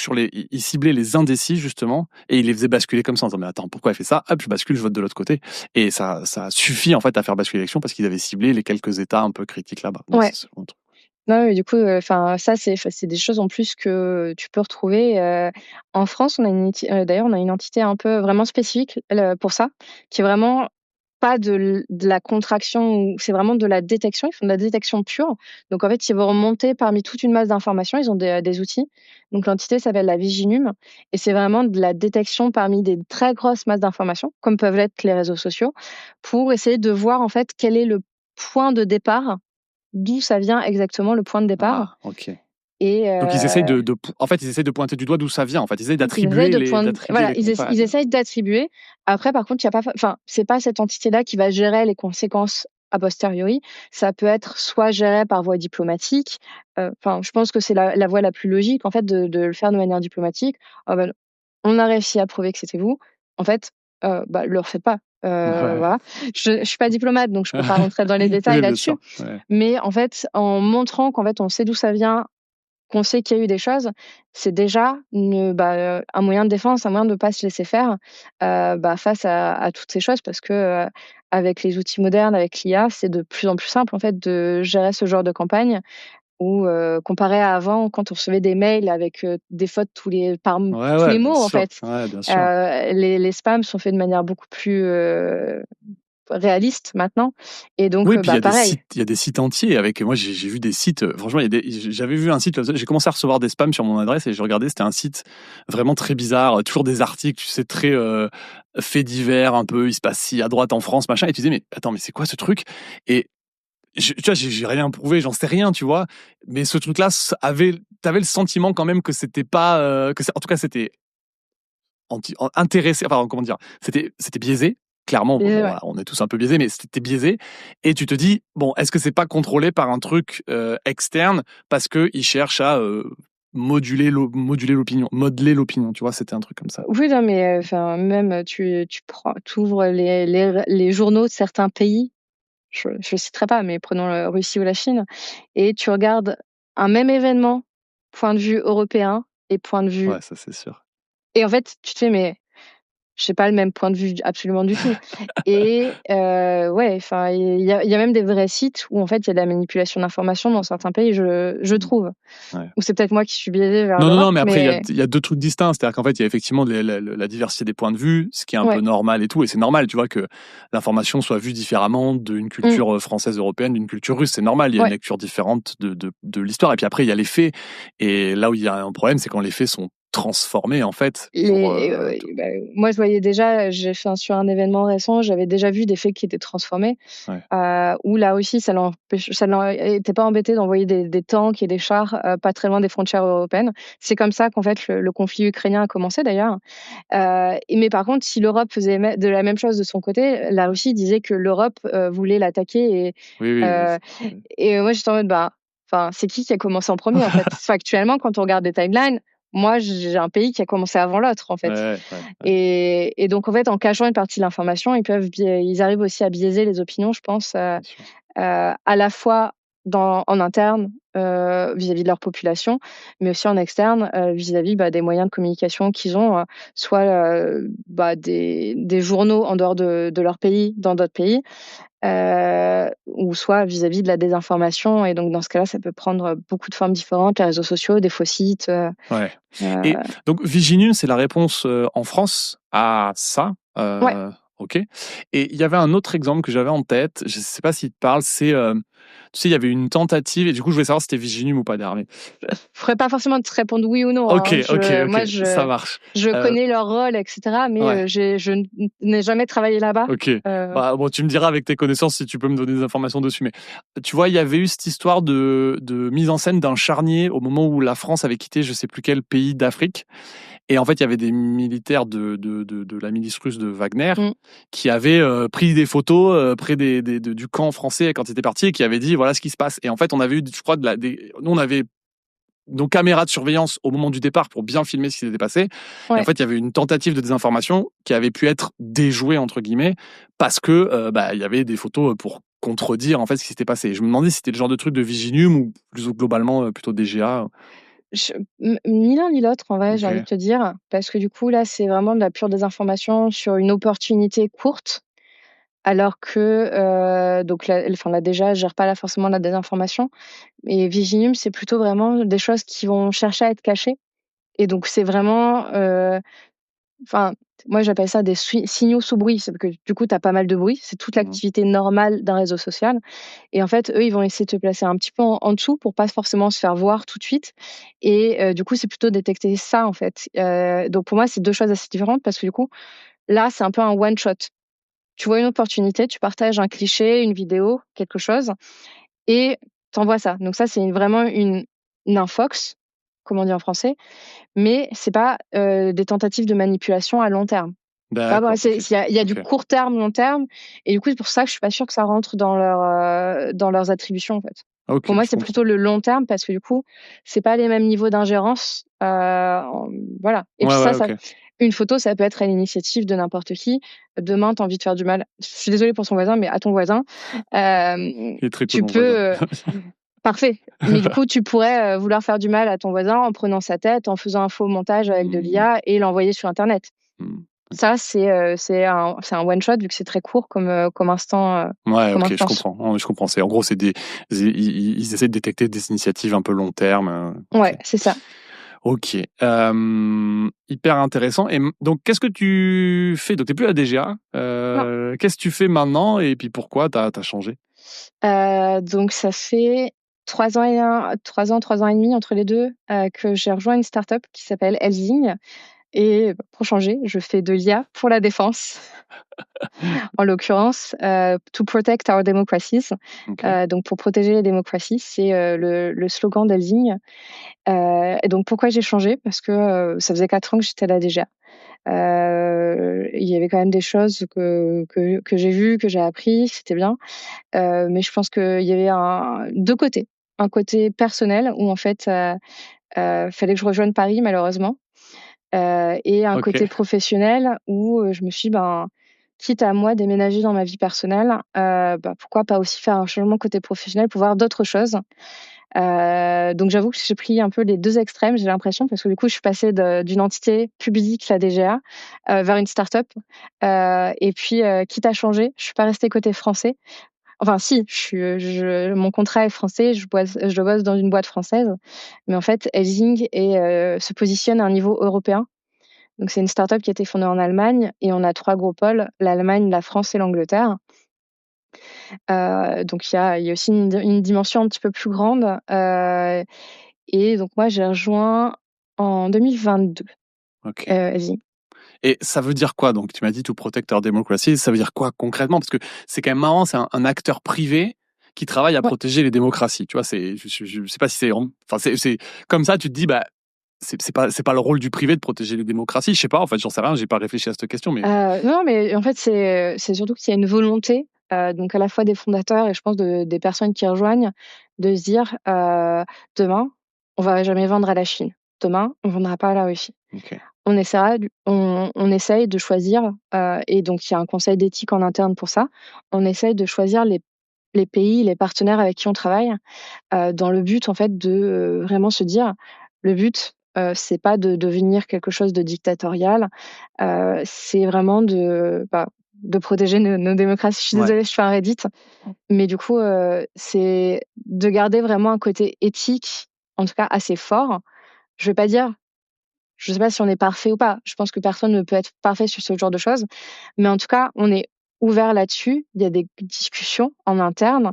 ils ciblaient les indécis justement et ils les faisaient basculer comme ça en disant mais attends, pourquoi elle fait ça? Hop, je bascule, je vote de l'autre côté. Et ça suffit en fait à faire basculer l'élection parce qu'ils avaient ciblé les quelques États un peu critiques là-bas. Donc, Ouais. c'est un truc. Non, mais du coup, ça, c'est des choses en plus que tu peux retrouver. En France, d'ailleurs, on a une entité un peu vraiment spécifique pour ça, qui est vraiment pas de la contraction, c'est vraiment de la détection. Ils font de la détection pure. Donc, en fait, ils vont remonter parmi toute une masse d'informations. Ils ont des outils. Donc, l'entité s'appelle la Viginum. Et c'est vraiment de la détection parmi des très grosses masses d'informations, comme peuvent l'être les réseaux sociaux, pour essayer de voir, en fait, quel est le point de départ, d'où ça vient exactement le point de départ. Ah, ok. Et Donc ils essayent en fait, ils essayent de pointer du doigt d'où ça vient. En fait, ils essayent ils essayent d'attribuer les ils campagnes. essayent d'attribuer. Après, par contre, il y a pas, enfin, c'est pas cette entité-là qui va gérer les conséquences a posteriori. Ça peut être soit géré par voie diplomatique. Enfin, je pense que c'est la voie la plus logique, en fait, de le faire de manière diplomatique. Ah ben, on a réussi à prouver que c'était vous. En fait, le refaites pas. Ouais. Voilà. Je suis pas diplomate, donc je peux pas rentrer dans les détails Oui, bien là-dessus. sûr. Ouais. Mais en fait, en montrant qu'en fait, on sait d'où ça vient, qu'on sait qu'il y a eu des choses, c'est déjà un moyen de défense, un moyen de ne pas se laisser faire face à toutes ces choses parce que avec les outils modernes, avec l'IA, c'est de plus en plus simple en fait de gérer ce genre de campagne Ou comparé à avant, quand on recevait des mails avec des fautes tous les Ouais, mots, bien en sûr. fait. Ouais, bien sûr. Les spams sont faits de manière beaucoup plus réaliste maintenant. Et donc, Oui, puis pareil. il y a des sites entiers avec. Moi, j'ai vu des sites. Franchement, j'avais vu un site. J'ai commencé à recevoir des spams sur mon adresse et je regardais. C'était un site vraiment très bizarre. Toujours des articles, tu sais, très faits divers, un peu. Il se passe ci à droite en France, machin. Et tu disais, mais attends, mais c'est quoi ce truc? Et tu vois, j'ai rien prouvé, j'en sais rien, tu vois. Mais ce truc-là t'avais le sentiment quand même que c'était pas, en tout cas, c'était intéressé, enfin, comment dire, c'était biaisé. Clairement, bon, Ouais. voilà, on est tous un peu biaisés, mais c'était biaisé. Et tu te dis, bon, est-ce que c'est pas contrôlé par un truc externe parce qu'ils cherchent à modeler l'opinion, tu vois, c'était un truc comme ça. Oui, non, mais même tu ouvres les journaux de certains pays, je ne citerai pas, mais prenons la Russie ou la Chine, et tu regardes un même événement, point de vue européen et point de vue. Ouais, ça c'est sûr. Et en fait, tu te fais, mais je n'ai pas le même point de vue absolument du tout. Et ouais, enfin, il y a même des vrais sites où en fait il y a de la manipulation d'informations dans certains pays, je trouve. Ouais. Ou c'est peut-être moi qui suis biaisée vers Non, l'Europe, mais après, mais il y a deux trucs distincts. C'est-à-dire qu'en fait, il y a effectivement la diversité des points de vue, ce qui est un peu ouais. normal et tout. Et c'est normal, tu vois, que l'information soit vue différemment d'une culture française, européenne, d'une culture russe. C'est normal, il y a une lecture différente de l'histoire. Et puis après, il y a les faits. Et là où il y a un problème, c'est quand les faits sont transformés, en fait. Moi, je voyais déjà, sur un événement récent, j'avais déjà vu des faits qui étaient transformés. Ouais. Où là aussi, ça n'était pas embêté d'envoyer des tanks et des chars pas très loin des frontières européennes. C'est comme ça qu'en fait le conflit ukrainien a commencé d'ailleurs. Mais par contre, si l'Europe faisait de la même chose de son côté, la Russie disait que l'Europe voulait l'attaquer. Oui. Et moi, j'étais en mode, c'est qui a commencé en premier en fait? Factuellement, quand on regarde des timelines, moi, j'ai un pays qui a commencé avant l'autre, en fait. Ouais. Et donc, en fait, en cachant une partie de l'information, ils arrivent aussi à biaiser les opinions, je pense, à la fois en interne, vis-à-vis de leur population, mais aussi en externe, vis-à-vis des moyens de communication qu'ils ont, soit des journaux en dehors de leur pays, dans d'autres pays, ou soit vis-à-vis de la désinformation. Et donc, dans ce cas-là, ça peut prendre beaucoup de formes différentes, les réseaux sociaux, des faux sites. Ouais. Et donc, Viginum, c'est la réponse en France à ça. Ouais. Ok. Et il y avait un autre exemple que j'avais en tête, je ne sais pas s'il te parle, c'est, tu sais, il y avait une tentative, et du coup, je voulais savoir si c'était Viginum ou pas d'ailleurs. Mais... Je ne ferais pas forcément de te répondre oui ou non. Ok, Moi, ça marche. Je connais leur rôle, etc., mais je n'ai jamais travaillé là-bas. Ok. Bon, tu me diras avec tes connaissances si tu peux me donner des informations dessus. Mais tu vois, il y avait eu cette histoire de mise en scène d'un charnier au moment où la France avait quitté je ne sais plus quel pays d'Afrique. Et en fait, il y avait des militaires de la milice russe de Wagner qui avaient pris des photos près du camp français quand ils étaient partis et qui avaient dit voilà ce qui se passe. Et en fait, on avait eu, je crois, nous, on avait nos caméras de surveillance au moment du départ pour bien filmer ce qui s'était passé. Ouais. Et en fait, il y avait une tentative de désinformation qui avait pu être déjouée, entre guillemets, parce que il y avait des photos pour contredire en fait ce qui s'était passé. Et je me demandais si c'était le genre de truc de Viginum ou plus globalement plutôt DGA. Ni l'un ni l'autre, en vrai, j'ai envie de te dire, parce que du coup, là, c'est vraiment de la pure désinformation sur une opportunité courte, alors que donc la DGA gère pas là forcément la désinformation, et Viginum, c'est plutôt vraiment des choses qui vont chercher à être cachées. Et donc, c'est vraiment, moi, j'appelle ça des signaux sous bruit, c'est parce que du coup, tu as pas mal de bruit, c'est toute l'activité normale d'un réseau social. Et en fait, eux, ils vont essayer de te placer un petit peu en dessous pour pas forcément se faire voir tout de suite. Et du coup, c'est plutôt détecter ça, en fait. Donc, pour moi, c'est deux choses assez différentes parce que du coup, là, c'est un peu un one-shot. Tu vois une opportunité, tu partages un cliché, une vidéo, quelque chose, et t'envoies ça. Donc ça, c'est vraiment une infox, comme on dit en français, mais c'est pas des tentatives de manipulation à long terme. Il y a du court terme, long terme, et du coup, c'est pour ça que je suis pas sûre que ça rentre dans leurs attributions, en fait. Pour moi, c'est plutôt le long terme parce que du coup, c'est pas les mêmes niveaux d'ingérence. Voilà. Et puis une photo, ça peut être à l'initiative de n'importe qui. Demain, tu as envie de faire du mal. Je suis désolée pour son voisin, mais à ton voisin, tu peux. Parfait. Mais du coup, tu pourrais vouloir faire du mal à ton voisin en prenant sa tête, en faisant un faux montage avec de l'IA et l'envoyer sur Internet. Ça, c'est un one shot vu que c'est très court comme instant, Ouais, comme ok, je instance. comprends. Je comprends. En gros, ils essaient de détecter des initiatives un peu long terme. Ok. Ouais, c'est ça. Ok. Hyper intéressant. Et donc, qu'est-ce que tu fais? Donc, t'es plus à DGA. Non. Qu'est-ce que tu fais maintenant et puis pourquoi t'as changé? Donc ça fait 3 ans et demi entre les deux, que j'ai rejoint une start-up qui s'appelle Elsing. Et pour changer, je fais de l'IA pour la défense, en l'occurrence, to protect our democracies. Ok. Donc pour protéger les démocraties, c'est le slogan d'Elsing. Et donc pourquoi j'ai changé? Parce que ça faisait 4 ans que j'étais à la DGA. Il y avait quand même des choses que j'ai vues, que j'ai appris, c'était bien. Mais je pense qu'il y avait deux côtés. Un côté personnel où en fait, fallait que je rejoigne Paris malheureusement. Et un Ok. côté professionnel où je me suis dit, ben, quitte à moi déménager dans ma vie personnelle, pourquoi pas aussi faire un changement côté professionnel pour voir d'autres choses. Donc j'avoue que j'ai pris un peu les deux extrêmes, j'ai l'impression, parce que du coup, je suis passée d'une entité publique, la DGA, vers une start-up. Et puis, quitte à changer, je suis pas restée côté français. Enfin si, mon contrat est français, je bosse dans une boîte française, mais en fait, Helsing se positionne à un niveau européen. Donc c'est une start-up qui a été fondée en Allemagne et on a 3 gros pôles, l'Allemagne, la France et l'Angleterre. Donc il y a aussi une dimension un petit peu plus grande, et donc moi j'ai rejoint en 2022, Ok. Helsing. Et ça veut dire quoi? Donc, tu m'as dit to protect our democracy. Ça veut dire quoi concrètement? Parce que c'est quand même marrant, c'est un acteur privé qui travaille à Ouais. protéger les démocraties. Tu vois, je sais pas si enfin, c'est comme ça, tu te dis, bah, c'est pas le rôle du privé de protéger les démocraties. Je sais pas, en fait, j'en sais rien, j'ai pas réfléchi à cette question, mais. Non, mais en fait, c'est surtout qu'il y a une volonté, donc à la fois des fondateurs et je pense des personnes qui rejoignent, de se dire, «Demain, on va jamais vendre à la Chine. Demain, on vendra pas à la Russie. Ok. On essaye de choisir, et donc il y a un conseil d'éthique en interne pour ça. On essaye de choisir les pays, les partenaires avec qui on travaille, dans le but, en fait, de, vraiment se dire: «Le but, c'est pas de devenir quelque chose de dictatorial, c'est vraiment de protéger nos démocraties». Je suis Ouais. désolée, je fais un Reddit, mais du coup, c'est de garder vraiment un côté éthique, en tout cas assez fort. Je vais pas dire Je sais pas si on est parfait ou pas. Je pense que personne ne peut être parfait sur ce genre de choses, mais en tout cas, on est ouvert là-dessus. Il y a des discussions en interne.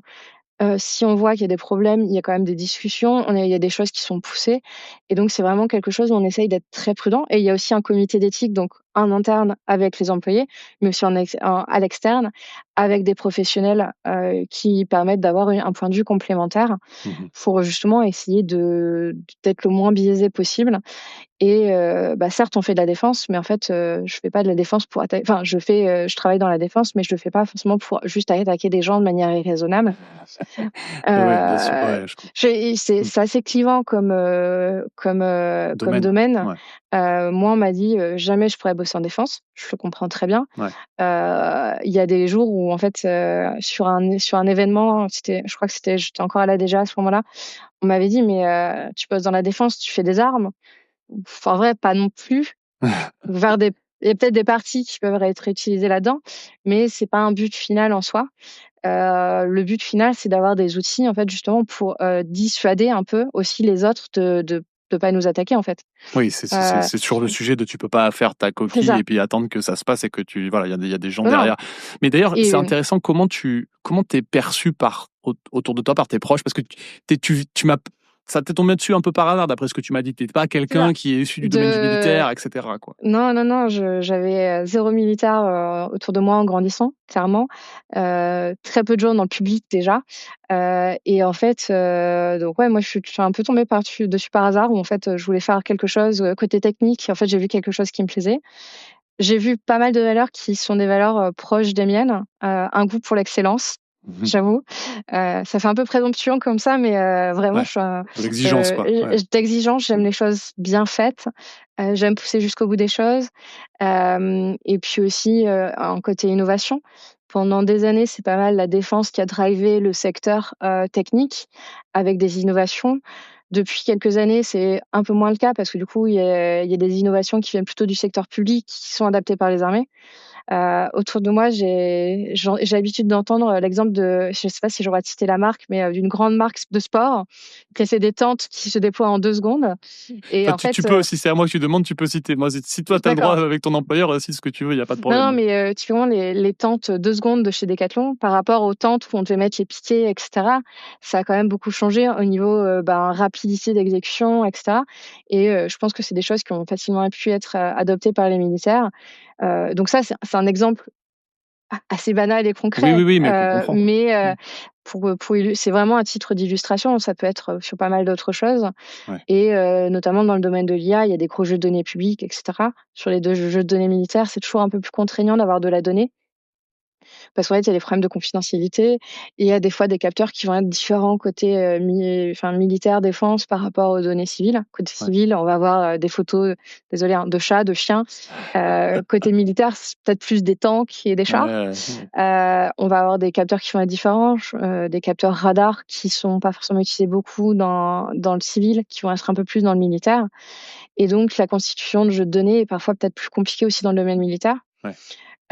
Si on voit qu'il y a des problèmes, il y a quand même des discussions, il y a des choses qui sont poussées et donc c'est vraiment quelque chose où on essaye d'être très prudent et il y a aussi un comité d'éthique, donc en interne avec les employés, mais aussi à l'externe avec des professionnels, qui permettent d'avoir un point de vue complémentaire Mhm. pour justement essayer d'être le moins biaisé possible. Et certes, on fait de la défense, mais en fait, je fais pas de la défense pour enfin, je travaille dans la défense, mais je le fais pas forcément pour juste attaquer des gens de manière irraisonnable. Ouais, bien sûr. Heu, Ouais, je comprends. c'est assez clivant comme Domaine. domaine. Ouais. Moi, on m'a dit, jamais je pourrais bosser en défense. Je le comprends très bien. Ouais. Il y a des jours où en fait, sur un événement, je crois que j'étais encore à la DGA à ce moment-là, on m'avait dit: «Mais, tu bosses dans la défense, tu fais des armes?» En vrai, pas non plus. Vers des Il y a peut-être des parties qui peuvent être utilisées là-dedans, mais c'est pas un but final en soi. Le but final, c'est d'avoir des outils, en fait, justement pour, dissuader un peu aussi les autres de pas nous attaquer, en fait. Oui, Heu, c'est toujours le sujet de tu peux pas faire ta c'est coquille ça. et puis attendre que ça se passe et que voilà, il y a des gens Non, non derrière. Mais d'ailleurs, c'est et intéressant comment t'es perçu autour de toi, par tes proches, parce que tu m'as ça t'est tombé dessus un peu par hasard, d'après ce que tu m'as dit. T'es pas c'est ça. quelqu'un qui est issu du domaine du De militaire, etc., quoi. Non, non, non, j'avais, 0 militaire, autour de moi en grandissant, clairement. Très peu de gens dans le public déjà, et en fait, donc ouais, moi je suis un peu tombée dessus par hasard où en fait, je voulais faire quelque chose, côté technique. En fait, j'ai vu quelque chose qui me plaisait. J'ai vu pas mal de valeurs qui sont des valeurs, proches des miennes, un goût pour l'excellence, Mhm. j'avoue. Ça fait un peu présomptueux comme ça, mais vraiment Ouais, je suis un de l'exigence, quoi. Ouais. d'exigence, j'aime les choses bien faites, j'aime pousser jusqu'au bout des choses, et puis aussi, un côté innovation. Pendant des années, c'est pas mal la défense qui a drivé le secteur, technique avec des innovations. Depuis quelques années, c'est un peu moins le cas parce que du coup, il y a des innovations qui viennent plutôt du secteur public, qui sont adaptées par les armées. Autour de moi, j'ai l'habitude d'entendre l'exemple de, je sais pas si j'aurais cité la marque, mais d'une grande marque de sport qui fait des tentes qui se déploient en 2 secondes. Et Enfin, en fait, tu peux, si c'est à moi que tu demandes, tu peux citer. Moi, si toi, tu as le droit d'accord. avec ton employeur, cite ce que tu veux, il n'y a pas de Non, non, problème. mais typiquement les tentes 2 secondes de chez Decathlon par rapport aux tentes où on devait mettre les piquets et cetera, ça a quand même beaucoup changé au niveau, rapidité d'exécution et cetera. Et je pense que c'est des choses qui ont facilement pu être, adoptées par les militaires. Donc ça, c'est un exemple assez banal et Oui, oui, concret, oui, mais qu'on comprend, quoi. mais Mmh. c'est vraiment à titre d'illustration, ça peut être, sur pas mal d'autres choses. Ouais. Et notamment dans le domaine de l'IA, il y a des gros jeux de données publics et cetera. Sur les jeux de données militaires, c'est toujours un peu plus contraignant d'avoir de la donnée. Parce qu'en fait, il y a des problèmes de confidentialité. Il y a des fois des capteurs qui vont être différents côté, militaire, défense par rapport aux données civiles. Côté Ouais. civil, on va avoir, des photos, désolée, hein, de chats, de chiens. Côté militaire, c'est peut-être plus des tanks et des Ouais, chars. ouais. On va avoir des capteurs qui vont être différents, des capteurs radars qui sont pas forcément utilisés beaucoup dans le civil, qui vont être un peu plus dans le militaire. Et donc la constitution de jeux de données est parfois peut-être plus compliquée aussi dans le domaine militaire. Ouais.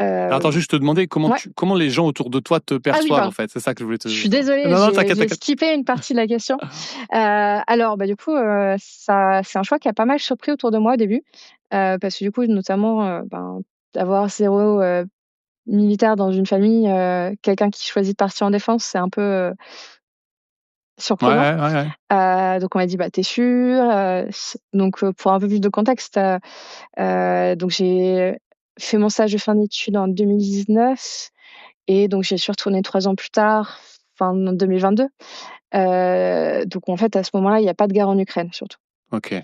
Alors, Heu, attends, juste te demander ouais. comment les gens autour de toi te Ah oui, perçoivent, en pardon. fait. C'est ça que je voulais Je te suis savoir. désolée, Non, non, t'inquiète, j'ai t'inquiète. skippé une partie de la question. Alors, bah, du coup, ça c'est un choix qui a pas mal surpris autour de moi au début, parce que du coup, notamment, d'avoir 0, militaire dans une famille, quelqu'un qui choisit de partir en défense, c'est un peu, Ouais, surprenant. ouais, ouais, ouais. Donc on m'a dit: «Bah, tu es sûre?» Donc pour un peu plus de contexte, donc j'ai fait mon stage de fin d'études en 2019 et donc j'y suis retournée 3 ans plus tard, fin 2022. Donc en fait, à ce moment-là, il y a pas de guerre en Ukraine, surtout. OK.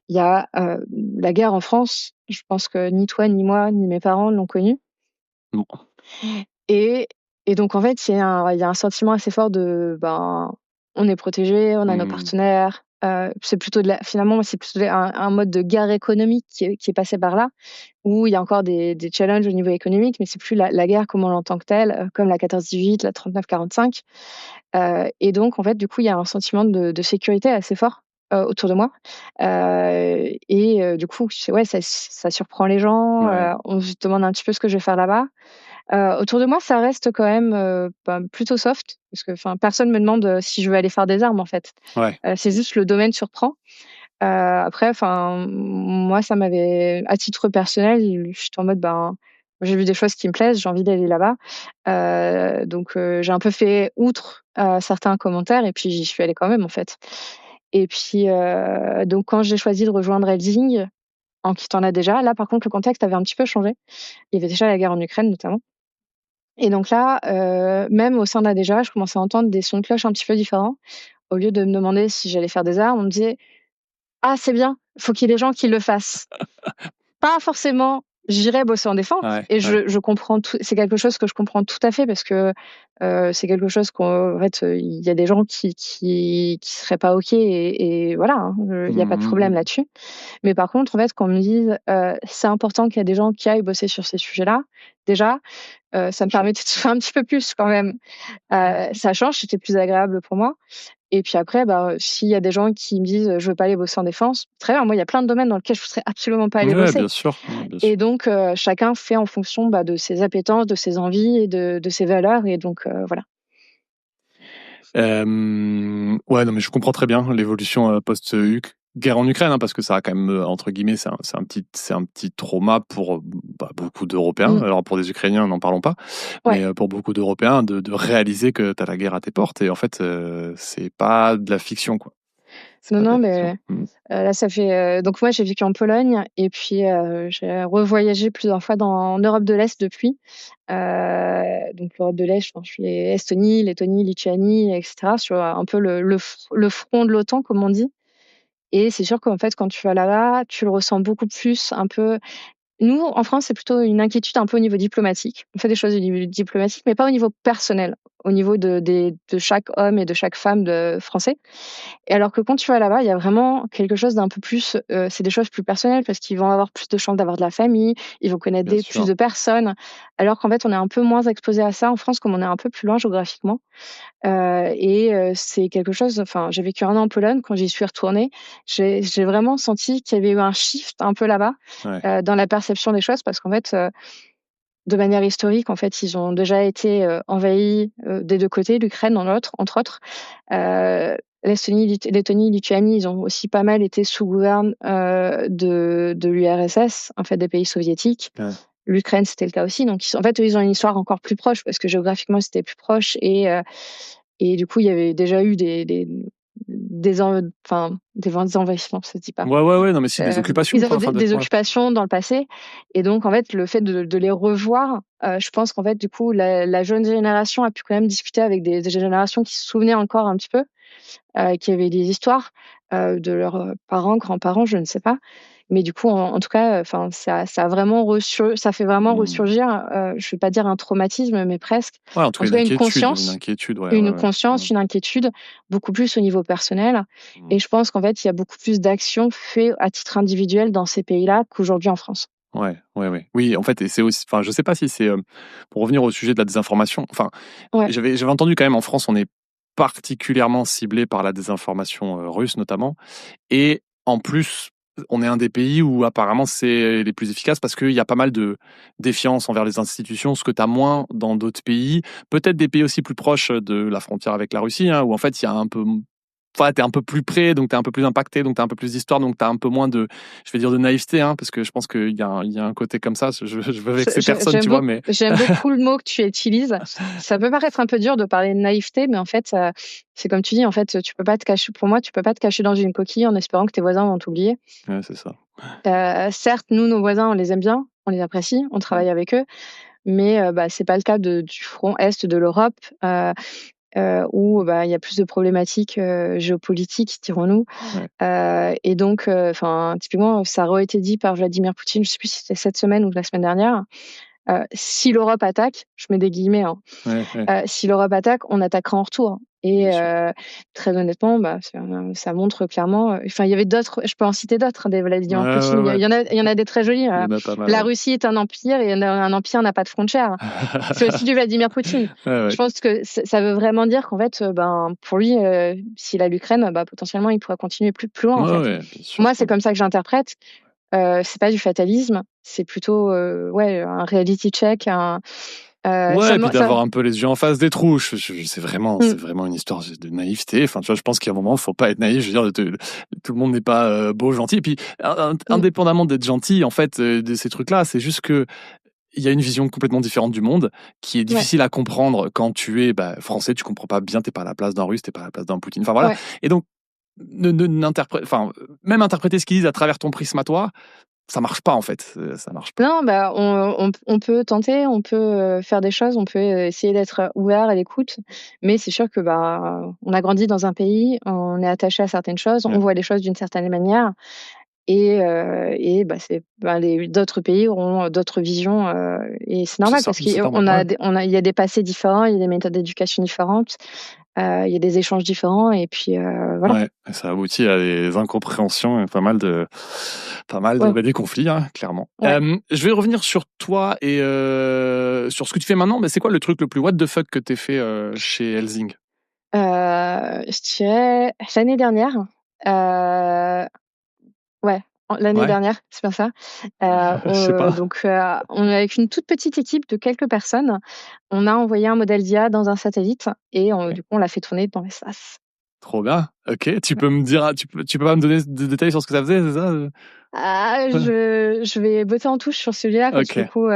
Il y a, la guerre en France, je pense que ni toi, ni moi, ni mes parents l'ont connue. Bon. Et donc en fait, il y a un sentiment assez fort de, on est protégé, on a nos Mmh. partenaires, c'est plutôt finalement, moi, c'est plutôt un mode de guerre économique qui est passé par là, où il y a encore des challenges au niveau économique, mais c'est plus la guerre comme on l'entend que telle, comme la 14-18, la 39-45. Et donc en fait, du coup, il y a un sentiment de sécurité assez fort, autour de moi. Et du coup, ouais, ça surprend les gens, Ouais. on se demande un petit peu ce que je vais faire là-bas. Autour de moi, ça reste quand même, plutôt soft parce que, personne me demande, si je veux aller faire des armes, en fait. Ouais. C'est juste le domaine surprend. Après, moi, ça m'avait à titre personnel, j'étais en mode, j'ai vu des choses qui me plaisent, j'ai envie d'aller là-bas. Donc j'ai un peu fait outre, certains commentaires et puis j'y suis allée quand même, en fait. Et puis, donc quand j'ai choisi de rejoindre Helsing, en quittant Nadejda, là, par contre, le contexte avait un petit peu changé. Il y avait déjà la guerre en Ukraine, notamment. Et donc là, même au sein d'Adéja, je commençais à entendre des sons de cloche un petit peu différents. Au lieu de me demander si j'allais faire des arts, on me disait: «Ah, c'est bien, faut qu'il y ait des gens qui le fassent». Pas forcément, j'irai bosser en défense Ouais, et ouais. je comprends tout, c'est quelque chose que je comprends tout à fait parce que, c'est quelque chose qu'en fait, il y a des gens qui seraient pas OK et voilà, hein, il y a pas de Mmh problème mh. là-dessus. Mais par contre, en fait, qu'on me dise, «C'est important qu'il y a des gens qui aillent bosser sur ces sujets-là», déjà, ça me permettait de souffler un petit peu plus quand même. Ça change, c'était plus agréable pour moi. Et puis après, s'il y a des gens qui me disent: «Je veux pas aller bosser en défense», très bien, moi, il y a plein de domaines dans lesquels je voudrais absolument pas aller Ouais, bosser. bien sûr. Ouais, bien sûr. Et donc chacun fait en fonction, de ses appétences, de ses envies et de ses valeurs et donc voilà. Ouais, non, mais je comprends très bien l'évolution, post-Uc guerre en Ukraine, hein, parce que ça a quand même, entre guillemets, c'est un petit trauma pour, beaucoup d'Européens. Mmh. Alors pour des Ukrainiens, n'en parlons pas, mais, Ouais. pour beaucoup d'Européens de réaliser que tu as la guerre à tes portes et en fait, c'est pas de la fiction, quoi. C'est Non, pas de non, la mais fiction. Mmh. là, ça fait, donc moi, j'ai vécu en Pologne et puis, j'ai revoyagé plusieurs fois en Europe de l'Est depuis. Donc l'Europe de l'Est, je suis Estonie, Lettonie, Lituanie et cetera, sur un peu le front de l'OTAN, comme on dit. Et c'est sûr qu'en fait, quand tu vas là-bas, tu le ressens beaucoup plus un peu. Nous, en France, c'est plutôt une inquiétude un peu au niveau diplomatique. On fait des choses au niveau diplomatique, mais pas au niveau personnel. au niveau de chaque homme et de chaque femme français. Et alors que quand tu vas là-bas, il y a vraiment quelque chose d'un peu plus, c'est des choses plus personnelles parce qu'ils vont avoir plus de chances d'avoir de la famille, ils vont connaître Bien plus sûr. de personnes. Alors qu'en fait, on est un peu moins exposé à ça en France, comme on est un peu plus loin géographiquement. C'est quelque chose, enfin, j'ai vécu 1 an en Pologne. Quand j'y suis retournée, j'ai vraiment senti qu'il y avait eu un shift un peu là-bas, Ouais. dans la perception des choses parce qu'en fait, de manière historique, en fait, ils ont déjà été, envahis, des 2 côtés, l'Ukraine entre autres. Lettonie, Lituanie, ils ont aussi pas mal été sous gouverne, de l'URSS, en fait, des pays soviétiques. Ouais. L'Ukraine, c'était le cas aussi. Donc en fait, eux, ils ont une histoire encore plus proche parce que géographiquement, c'était plus proche et du coup, il y avait déjà eu des envahissements, ça se dit pas. Ouais, non, mais si, des occupations, Ils quoi. avaient Enfin, des ouais. occupations dans le passé et donc en fait, le fait de les revoir, je pense qu'en fait, du coup, la jeune génération a pu quand même discuter avec des générations qui se souvenaient encore un petit peu, qui avaient des histoires, de leurs, parents, grands-parents, je ne sais pas. Mais du coup, en tout cas, enfin, ça fait vraiment Hmm. ressurgir, je vais pas dire un traumatisme, mais presque. Ouais, en tout En cas, tout cas, une inquiétude, ouais, ouais, une ouais. conscience, une inquiétude, beaucoup plus au niveau personnel Hmm. et je pense qu'en fait, il y a beaucoup plus d'actions faites à titre individuel dans ces pays-là qu'aujourd'hui en France. Ouais, ouais, ouais. Oui, en fait, et c'est aussi, enfin, je sais pas si c'est pour revenir au sujet de la désinformation. Enfin, Ouais, j'avais entendu quand même en France, on est particulièrement ciblé par la désinformation russe notamment, et en plus, on est un des pays où apparemment c'est les plus efficaces parce qu'il y a pas mal de défiance envers les institutions, ce que tu as moins dans d'autres pays, peut-être des pays aussi plus proches de la frontière avec la Russie, hein, où en fait il y a un peu, enfin, t'es un peu plus près, donc t'es un peu plus impacté, donc t'as un peu plus d'histoire, donc t'as un peu moins de, je vais dire, de naïveté, hein, parce que je pense qu'il y a un côté comme ça. Je veux vexer personne, tu vois, mais j'aime beaucoup le mot que tu utilises. Ça peut paraître un peu dur de parler de naïveté, mais en fait, c'est comme tu dis, en fait, tu peux pas te cacher pour moi, tu peux pas te cacher dans une coquille en espérant que tes voisins vont t'oublier. ouais, c'est ça. Certes, nous, nos voisins, on les aime bien, on les apprécie, on Mm. travaille avec eux, mais c'est pas le cas du front est de l'Europe, où il y a plus de problématiques géopolitiques, dirons-nous. Ouais. Et donc, enfin, typiquement, ça a été dit par Vladimir Poutine, je sais plus si c'était cette semaine ou la semaine dernière. Si l'Europe attaque, je mets des guillemets, hein, Ouais, ouais, si l'Europe attaque, on attaquera en retour. Et bien sûr. très honnêtement, ça montre clairement. Enfin, il y avait d'autres. Je peux en citer d'autres, hein, des Ouais, Vladimir ouais, Poutine. ouais. Il y en a des très jolis. Il y en a pas mal, La ouais. Russie est un empire et un empire n'a pas de frontières. C'est aussi du Vladimir Poutine. Ouais, Je ouais. pense que ça veut vraiment dire qu'en fait, pour lui, s'il a l'Ukraine, potentiellement, il pourra continuer plus loin, en Ouais, fait. ouais, bien sûr. Moi, c'est comme ça que j'interprète. C'est pas du fatalisme, c'est plutôt, ouais, un reality check, Ouais, ça et puis me ça d'avoir un peu les yeux en face des trous. mmh, C'est vraiment une histoire de naïveté. Enfin, tu vois, je pense qu'à un moment, faut pas être naïf. Je veux dire, tout le monde n'est pas beau, gentil. Et puis, mmh, indépendamment d'être gentil, en fait, de ces trucs-là, c'est juste que il y a une vision complètement différente du monde qui est ouais, difficile à comprendre quand tu es français. Tu comprends pas bien. T'es pas à la place d'un Russe, t'es pas à la place d'un Poutine. Enfin voilà. ouais. Et donc, enfin, même interpréter ce qu'ils disent à travers ton prisme à toi, ça marche pas en fait. Ça marche pas. Non, on peut tenter, on peut, faire des choses, on peut, essayer d'être ouvert à l'écoute, mais c'est sûr que, on a grandi dans un pays, on est attaché à certaines choses, on Ouais. voit les choses d'une certaine manière les d'autres pays auront d'autres visions, et c'est normal parce C'est normal. qu'on Ouais. a il y a des passés différents, il y a des méthodes d'éducation différentes, il y a des échanges différents et puis, voilà. Ouais, et ça aboutit à des incompréhensions et Ouais, des conflits, hein, clairement. ouais. Je vais revenir sur toi et sur ce que tu fais maintenant. Mais c'est quoi le truc le plus what the fuck que tu fait chez Helsing? Je dirais l'année dernière, heu, ouais, l'année Ouais, dernière, c'est bien ça. je sais pas. On est avec une toute petite équipe de quelques personnes, on a envoyé un modèle d'IA dans un satellite et OK, du coup, on l'a fait tourner dans l'espace. trop bien. OK, tu peux me dire, tu peux pas me donner des détails sur ce que ça faisait, c'est ça? Ah, je vais botter en touche sur celui-là parce que du OK, coup,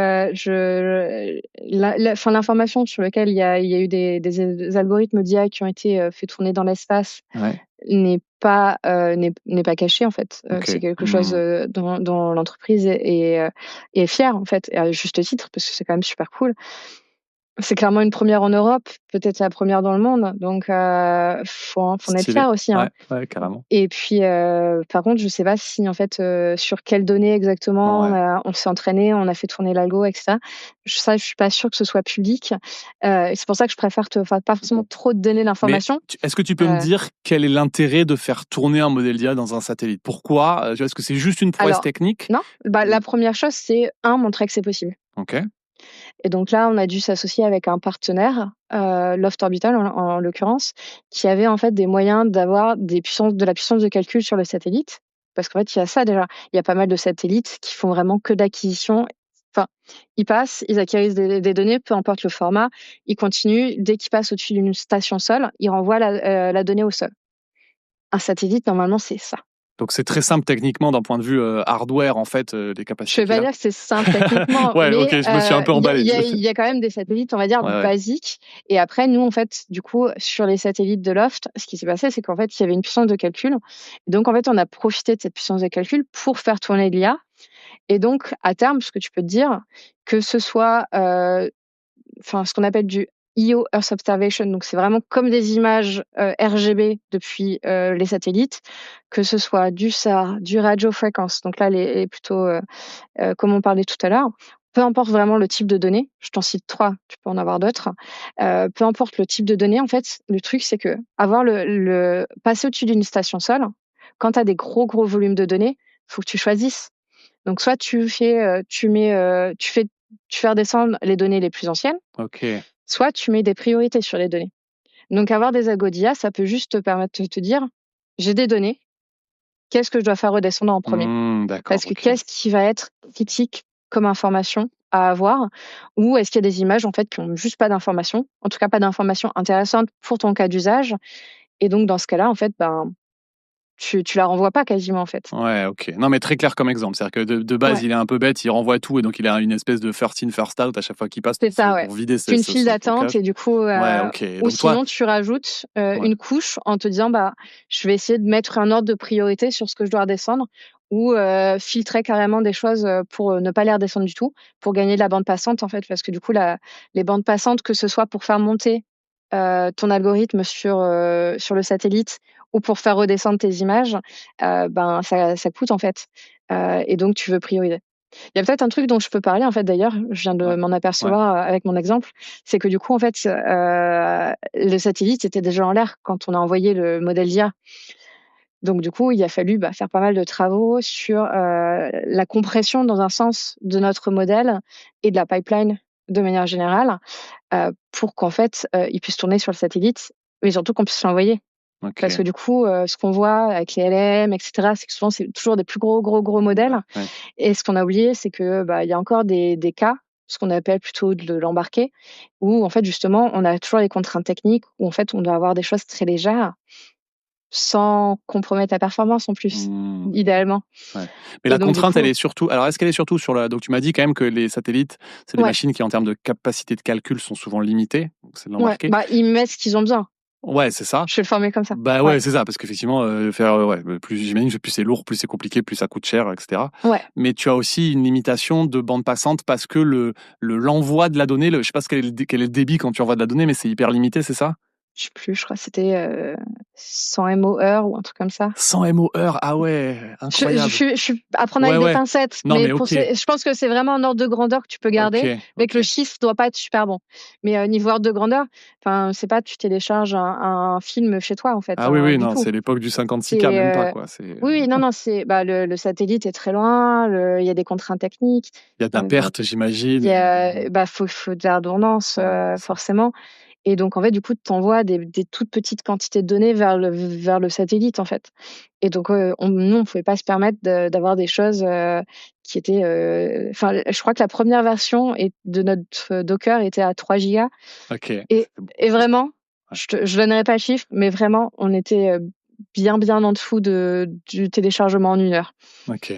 l'information sur laquelle il y a eu des algorithmes d'IA qui ont été, fait tourner dans l'espace ouais, n'est pas cachée en fait. C'est OK. quelque chose, Mmh. dont l'entreprise est fière en fait et à juste titre parce que c'est quand même super cool. C'est clairement une première en Europe, peut-être la première dans le monde. Donc, faut en être Stylé. fier aussi, hein. Ouais, carrément. Et puis, par contre, je sais pas si en fait, sur quelles données exactement on s'est entraîné, on a fait tourner l'algo, etc. Ça, je suis pas sûre que ce soit public. Et c'est pour ça que je préfère pas forcément trop te donner Mais l'information. est-ce que tu peux me dire quel est l'intérêt de faire tourner un modèle d'IA dans un satellite? Pourquoi? Est-ce que c'est juste une prouesse Alors, technique? non, la première chose, c'est montrer que c'est possible. Ok. Et donc là, on a dû s'associer avec un partenaire, Loft Orbital en l'occurrence, qui avait en fait des moyens d'avoir de la puissance de calcul sur le satellite. Parce qu'en fait, il y a ça déjà. Il y a pas mal de satellites qui font vraiment que d'acquisition. Enfin, ils passent, ils acquérissent des données, peu importe le format, ils continuent. Dès qu'ils passent au-dessus d'une station sol, ils renvoient la donnée au sol. Un satellite, normalement, c'est ça. Donc c'est très simple techniquement d'un point de vue hardware en fait, les Je capacités vais pas qu'il a. dire que c'est simple techniquement, Ouais, mais ok, je me suis un peu emballé. il y a quand même des satellites, on va dire, Ouais. basiques. Et après, nous, en fait, du coup, sur les satellites de Loft, ce qui s'est passé, c'est qu'en fait, il y avait une puissance de calcul. Et donc, en fait, on a profité de cette puissance de calcul pour faire tourner l'IA. Et donc, à terme, ce que tu peux te dire, que ce soit ce qu'on appelle du EO Earth Observation, donc c'est vraiment comme des images RGB depuis les satellites, que ce soit du SAR, du radiofréquence, donc là plutôt comme on parlait tout à l'heure, peu importe vraiment le type de données, je t'en cite 3, tu peux en avoir d'autres, peu importe le type de données, en fait, le truc c'est que avoir passer au-dessus d'une station sol, quand tu as des gros volumes de données, il faut que tu choisisses. Donc soit tu fais redescendre les données les plus anciennes, soit tu mets des priorités sur les données. Donc avoir des algos d'IA, ça peut juste te permettre de te dire, j'ai des données, qu'est-ce que je dois faire redescendre en premier? Parce que qu'est-ce qui va être critique comme information à avoir? Ou est-ce qu'il y a des images en fait qui n'ont juste pas d'informations, en tout cas pas d'informations intéressantes pour ton cas d'usage? Et donc dans ce cas-là, en fait, tu la renvoies pas quasiment en fait. Ouais, ok. Non, mais très clair comme exemple. C'est-à-dire que de base, il est un peu bête, il renvoie tout et donc il a une espèce de first in, first out à chaque fois qu'il passe C'est ça, ouais. pour vider C'est une file d'attente et du coup, ou donc sinon tu rajoutes une couche en te disant, je vais essayer de mettre un ordre de priorité sur ce que je dois redescendre ou filtrer carrément des choses pour ne pas les redescendre du tout, pour gagner de la bande passante en fait, parce que du coup, les bandes passantes, que ce soit pour faire monter ton algorithme sur le satellite ou pour faire redescendre tes images, ça coûte en fait. Et donc tu veux prioriser. Il y a peut-être un truc dont je peux parler en fait d'ailleurs, je viens de m'en apercevoir avec mon exemple, c'est que du coup en fait le satellite était déjà en l'air quand on a envoyé le modèle d'IA. Donc du coup, il a fallu faire pas mal de travaux sur la compression dans un sens de notre modèle et de la pipeline de manière générale pour qu'en fait il puisse tourner sur le satellite, mais surtout qu'on puisse l'envoyer. Parce que du coup, ce qu'on voit avec les LM, etc., c'est que souvent c'est toujours des plus gros modèles. Et ce qu'on a oublié, c'est que il y a encore des cas, ce qu'on appelle plutôt de l'embarquer, où en fait justement on a toujours les contraintes techniques, où en fait on doit avoir des choses très légères, sans compromettre la performance en plus, idéalement. Mais la contrainte, elle est surtout. Alors, est-ce qu'elle est surtout sur la. Donc, tu m'as dit quand même que les satellites, c'est des machines qui, en termes de capacité de calcul, sont souvent limitées. Donc, c'est de l'embarquer. Ils mettent ce qu'ils ont besoin. Ouais, c'est ça. Je vais le former comme ça. C'est ça, parce qu'effectivement, j'imagine que plus c'est lourd, plus c'est compliqué, plus ça coûte cher, etc. Mais tu as aussi une limitation de bande passante parce que l'envoi de la donnée, je sais pas quel est le débit quand tu envoies de la donnée, mais c'est hyper limité, c'est ça? Je sais plus, je crois que c'était 100 MO/h ou un truc comme ça. 100 MO/h, ah ouais, incroyable. Je suis à prendre avec des pincettes, non, mais je pense que c'est vraiment un ordre de grandeur que tu peux garder, mais que le chiffre doit pas être super bon. Mais niveau ordre de grandeur, c'est pas tu télécharges un film chez toi en fait. Ah oui, non, c'est l'époque du 56K, même pas quoi. Oui, non, c'est le satellite est très loin, il y a des contraintes techniques. Il y a de la perte, j'imagine. Faut de la redondance forcément. Et donc, en fait, du coup, tu envoies des toutes petites quantités de données vers le satellite, en fait. Et donc, nous, on ne pouvait pas se permettre d'avoir des choses qui étaient... je crois que la première version de notre Docker était à 3 gigas. Et vraiment, je donnerai pas le chiffre, mais vraiment, on était bien en dessous du téléchargement en 1 heure. Ok.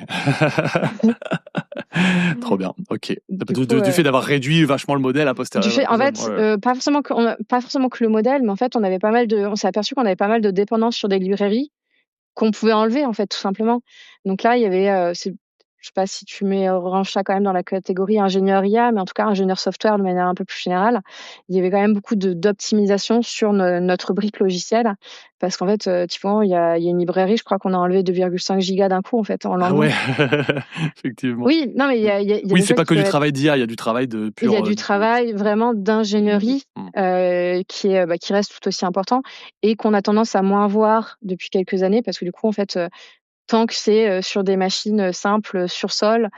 Trop bien. Ok. Du fait d'avoir réduit vachement le modèle à posteriori. En fait, pas forcément que le modèle, mais en fait, on s'est aperçu qu'on avait pas mal de dépendance sur des librairies qu'on pouvait enlever, en fait, tout simplement. Donc là, il y avait, je sais pas si tu ranges ça quand même dans la catégorie ingénieur IA, mais en tout cas ingénieur software de manière un peu plus générale, il y avait quand même beaucoup d'optimisation sur notre brique logicielle. Parce qu'en fait, typiquement, il y a une librairie, je crois qu'on a enlevé 2,5 gigas d'un coup, en fait, en Ah l'enlevant. ouais, effectivement. Oui, non, mais il y a Oui, des c'est choses pas qui que du peuvent être. travail d'IA, il y a du travail de Il y a pur. du travail vraiment d'ingénierie qui reste tout aussi important et qu'on a tendance à moins voir depuis quelques années parce que du coup, en fait, tant que c'est sur des machines simples sur sol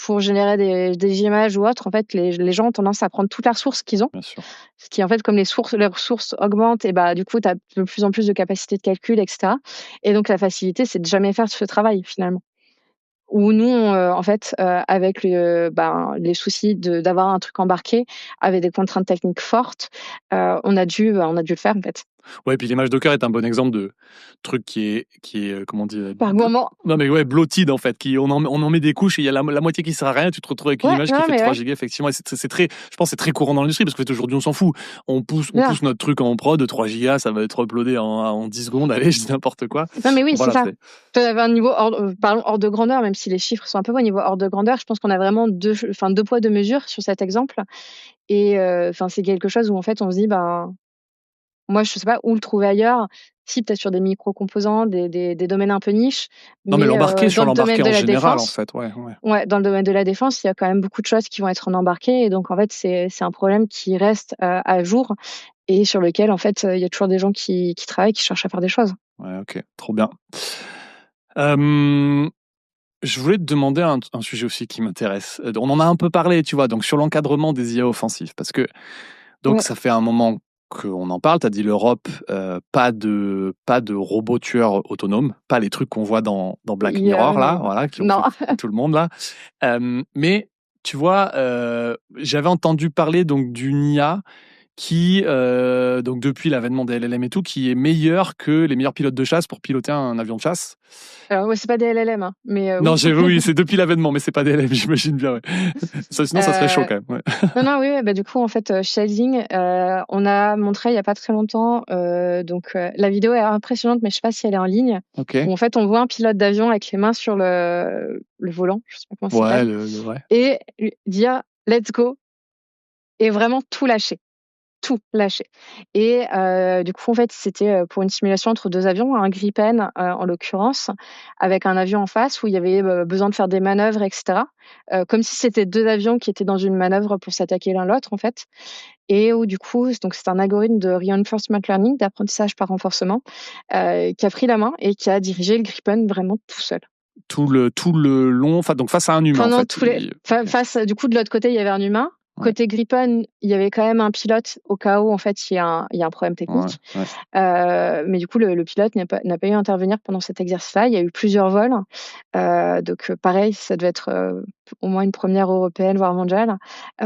pour générer des images ou autres, en fait, les gens ont tendance à prendre toutes les ressources qu'ils ont. Bien sûr. Ce qui, en fait, comme les ressources augmentent, et bah, du coup, tu as de plus en plus de capacité de calcul, etc. Et donc, la facilité, c'est de jamais faire ce travail, finalement. Où nous, en fait, avec les soucis d'avoir un truc embarqué, avec des contraintes techniques fortes, on a dû le faire, en fait. Ouais, puis l'image Docker est un bon exemple de truc qui est comment dire, Par gourmand. non mais ouais, bloated en fait, on en met des couches et il y a la moitié qui sert à rien, tu te retrouves avec une Ouais, image qui non, fait mais 3 ouais. gigas effectivement, et c'est très, je pense que c'est très courant dans l'industrie parce qu'en fait aujourd'hui on s'en fout, on pousse Voilà. notre truc en prod de 3 gigas, ça va être uploadé en 10 secondes, allez, je dis n'importe quoi. Non, mais oui, Bon, c'est voilà, ça. Tu avais un niveau hors de grandeur, même si les chiffres sont un peu au niveau hors de grandeur. Je pense qu'on a vraiment deux poids, deux mesures sur cet exemple. Et c'est quelque chose où, en fait, on se dit, ben, moi, je sais pas où le trouver ailleurs. Si, peut-être sur des micro-composants, des domaines un peu niches. non mais Mais sur dans le domaine l'embarqué de en la général en défense, fait, ouais. ouais, dans le domaine de la défense, il y a quand même beaucoup de choses qui vont être en embarqué. Et donc, en fait, c'est un problème qui reste à jour et sur lequel, en fait, il y a toujours des gens qui travaillent, qui cherchent à faire des choses. Ouais, ok, trop bien. Je voulais te demander un sujet aussi qui m'intéresse. On en a un peu parlé, tu vois, donc sur l'encadrement des IA offensifs, parce que donc Ouais. ça fait un moment qu'on en parle. Tu as dit l'Europe, pas de robots tueurs autonomes, pas les trucs qu'on voit dans Black Mirror là, Non. voilà, qui ont Non. fait tout le monde là. Mais tu vois, j'avais entendu parler donc d'une IA qui, donc depuis l'avènement des LLM et tout, qui est meilleur que les meilleurs pilotes de chasse pour piloter un avion de chasse. Alors, ouais, c'est pas des LLM, hein, mais Non, oui. oui, c'est depuis l'avènement, mais c'est pas des LLM, j'imagine bien. Ouais. Sinon, ça serait chaud Euh, quand même. Ouais. non, oui, bah, du coup, en fait, Shading, on a montré il y a pas très longtemps, la vidéo est impressionnante, mais je sais pas si elle est en ligne, Ok. où en fait, on voit un pilote d'avion avec les mains sur le volant, je sais pas comment ça Ouais, s'appelle, ouais. et lui dire: «Let's go» et vraiment tout lâcher. Tout lâché. Et du coup, en fait, c'était pour une simulation entre deux avions, un Gripen en l'occurrence, avec un avion en face où il y avait besoin de faire des manœuvres, etc. Comme si c'était deux avions qui étaient dans une manœuvre pour s'attaquer l'un l'autre, en fait. Et où du coup, donc c'est un algorithme de reinforcement learning, d'apprentissage par renforcement, qui a pris la main et qui a dirigé le Gripen vraiment tout seul. Tout le long, donc face à un humain en Pendant fait. tous les face du coup, de l'autre côté, il y avait un humain. Ouais. Côté Gripen, il y avait quand même un pilote au cas où, en fait, il y a un problème technique. Ouais. Mais du coup, le pilote n'a pas eu à intervenir pendant cet exercice-là. Il y a eu plusieurs vols. Donc pareil, ça devait être au moins une première européenne, voire mondiale.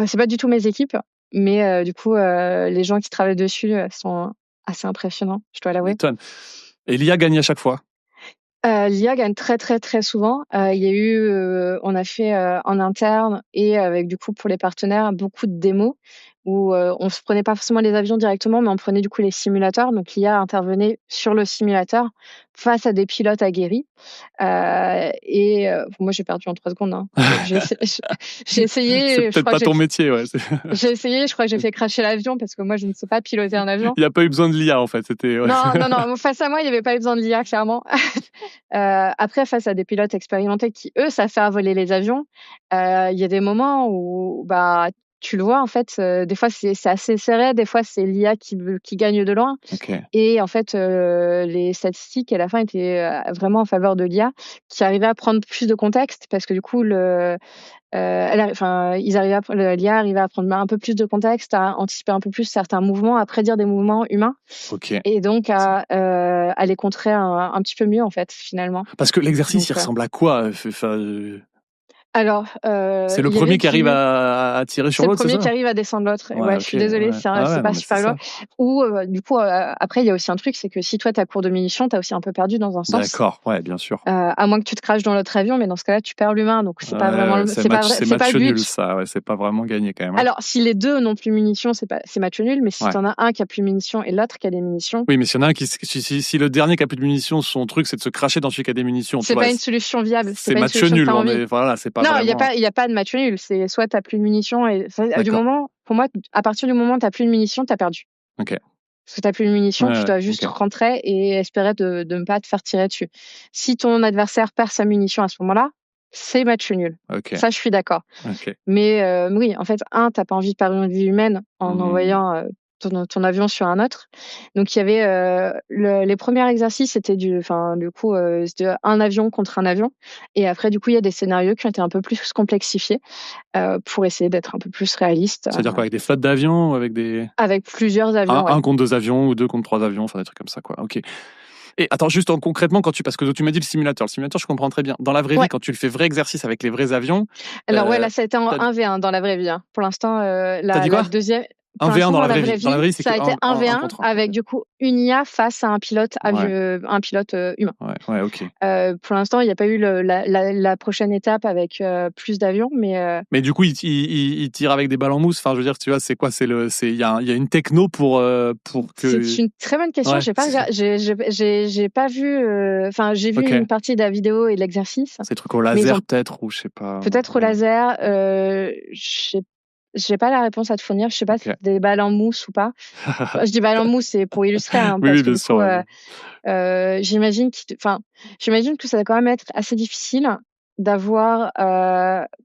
C'est pas du tout mes équipes, mais du coup, les gens qui travaillent dessus sont assez impressionnants, je dois Tu l'avouer. m'étonnes. Et l'IA gagne à chaque fois. L'IA gagne très, très, très souvent. Il y a eu, on a fait en interne et avec du coup pour les partenaires beaucoup de démos où on se prenait pas forcément les avions directement, mais on prenait du coup les simulateurs. Donc l'IA intervenait sur le simulateur face à des pilotes aguerris. Moi j'ai perdu en 3 secondes. Hein. J'ai C'est essayé. Je peut-être crois que pas ton métier, ouais. j'ai essayé. Je crois que j'ai fait crasher l'avion parce que moi je ne sais pas piloter un avion. Il n'y a pas eu besoin de l'IA en fait. C'était. Ouais. Non. Face à moi, il n'y avait pas eu besoin de l'IA, clairement. Après, face à des pilotes expérimentés qui, eux, savent faire voler les avions, il y a des moments où, bah, tu le vois, en fait, des fois, c'est assez serré, des fois, c'est l'IA qui gagne de loin. Ok. Et en fait, les statistiques, à la fin, étaient vraiment en faveur de l'IA, qui arrivait à prendre plus de contexte, parce que du coup, l'IA arrivait à prendre un peu plus de contexte, à anticiper un peu plus certains mouvements, à prédire des mouvements humains. Ok. Et donc à les contrer un petit peu mieux, en fait, finalement. Parce que l'exercice, il Donc, ressemble à quoi? Alors, C'est le il y premier avait qui arrive du à tirer sur c'est le l'autre, c'est premier qui ça? arrive à descendre l'autre. Ouais, Ouais, je OK, suis désolée, ouais. Ah c'est ouais, non, pas mais c'est super loin. ça. Ou, du coup, après, il y a aussi un truc, c'est que si toi, tu as court de munitions, tu as aussi un peu perdu dans un sens. D'accord, ouais, bien sûr. À moins que tu te craches dans l'autre avion, mais dans ce cas-là, tu perds l'humain, donc c'est pas vraiment Ouais, le c'est pas vrai, c'est c'est pas match le nul but. ça, ouais, c'est pas vraiment gagné quand même, hein. Alors, si les 2 n'ont plus munitions, c'est match nul, mais si Ouais. tu en as un qui a plus de munitions et l'autre qui a des munitions, Oui, mais s'il y en a un si le dernier qui a plus de munitions, son truc, c'est de se cracher dans celui qui a des munitions, tu c'est vois? pas une solution viable, c'est C'est pas une match solution que tu nul, as on envie. est voilà, c'est pas Non, vraiment il y a pas de match nul, c'est soit tu as plus de munitions et du d'accord, moment pour moi, à partir du moment où tu as plus de munitions, tu as perdu. OK. Parce que tu as plus de Ouais, munitions, tu ouais, dois juste OK. rentrer et espérer de ne pas te faire tirer dessus. Si ton adversaire perd sa munition à ce moment-là, c'est match nul. OK, Ça, je suis d'accord. OK. Mais oui, en fait, tu pas envie de perdre une vie humaine en Mmh. envoyant, ton avion sur un autre. Donc il y avait, les premiers exercices, c'était du coup, c'était un avion contre un avion et après du coup, il y a des scénarios qui ont été un peu plus complexifiés, pour essayer d'être un peu plus réaliste, C'est-à-dire quoi? Avec des flottes d'avions ou avec des avec plusieurs avions, ouais. 1 contre 2 avions ou 2 contre 3 avions, enfin des trucs comme ça, quoi. OK. Et attends, juste concrètement, parce que tu m'as dit le simulateur, je comprends très bien. Dans la vraie vie, Ouais. quand tu le fais vrai exercice avec les vrais avions, Alors ouais, là, ça a été en tu 1v1 dans la vraie vie, hein. Pour l'instant, dit la quoi? deuxième. Un Pour v 1 l'instant, dans dans la la vraie vraie vie. Dans la vie, vraie vie, c'est ça que a été 1 1v1 contre 1. OK. avec du coup une IA face à un pilote Ouais, humain. ouais, ouais, OK. Pour l'instant, il y a pas eu la prochaine étape avec, plus d'avions, mais Mais du coup, il tire avec des balles en mousse. Enfin, je veux dire, tu vois, c'est quoi? Il y a une techno pour c'est que. une très bonne question. Ouais, J'ai pas rega j'ai pas vu, enfin, j'ai vu une OK. partie de la vidéo et de l'exercice, C'est des trucs au mais ils laser ont peut-être ou je sais pas. peut-être au Ouais, laser, j'ai pas la réponse à te fournir. Je sais pas si OK. c'est des balles en mousse ou pas. Enfin, je dis balles en mousse, c'est pour illustrer, hein, Oui, parce oui, que bien du sûr, coup, ouais. j'imagine que ça va quand même être assez difficile d'avoir,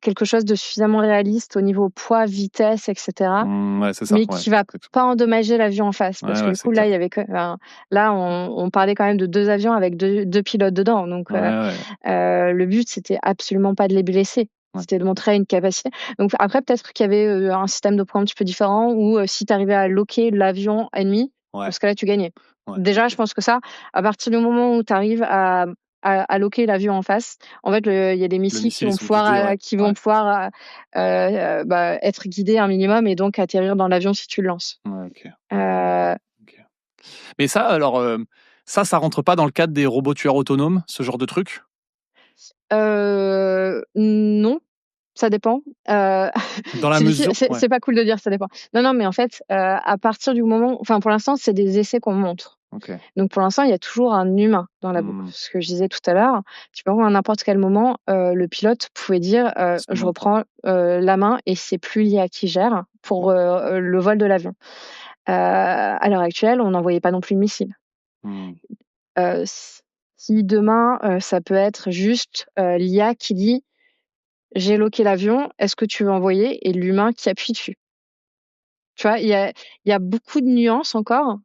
quelque chose de suffisamment réaliste au niveau poids, vitesse et cetera, Ouais, c'est ça, mais ouais. qui va pas endommager l'avion en face. Parce Ouais, que ouais, du c'est coup, là, il clair. y avait là, on parlait quand même de 2 avions avec deux pilotes dedans. Donc, Ouais, ouais, le but, c'était absolument pas de les blesser. ouais. C'était de montrer une capacité. Donc après, peut-être qu'il y avait, un système de points un petit peu différent où, si tu arrivais à loquer l'avion ennemi, dans Ouais, ce cas-là, tu gagnais. ouais, Déjà, je OK. pense que ça, à partir du moment où tu arrives à loquer l'avion en face, en fait, il y a des Le missiles missile, ils sont guidés, ouais. qui Ouais, vont pouvoir, être guidés un minimum et donc atterrir dans l'avion si tu le lances. ouais, OK, Heu, OK. Mais ça, alors, ça rentre pas dans le cadre des robots tueurs autonomes, ce genre de truc? non, ça dépend. Dans la C'est difficile, mesure ouais, c'est pas cool de dire ça dépend. Non, non, mais en fait, à partir du moment enfin, pour l'instant, c'est des essais qu'on montre. OK. Donc pour l'instant, il y a toujours un humain dans la boucle. Mmh. Ce que je disais tout à l'heure, tu peux voir à n'importe quel moment, le pilote pouvait dire, C'est «Je moi. reprends, la main» et c'est plus l'IA qui gère pour, le vol de l'avion. À l'heure actuelle, on n'envoyait pas non plus de missiles. Mmh. Si demain, ça peut être juste, l'IA qui dit: «J'ai loqué l'avion, est-ce que tu veux envoyer?» et l'humain qui appuie dessus. Tu vois? Il y a beaucoup de nuances encore.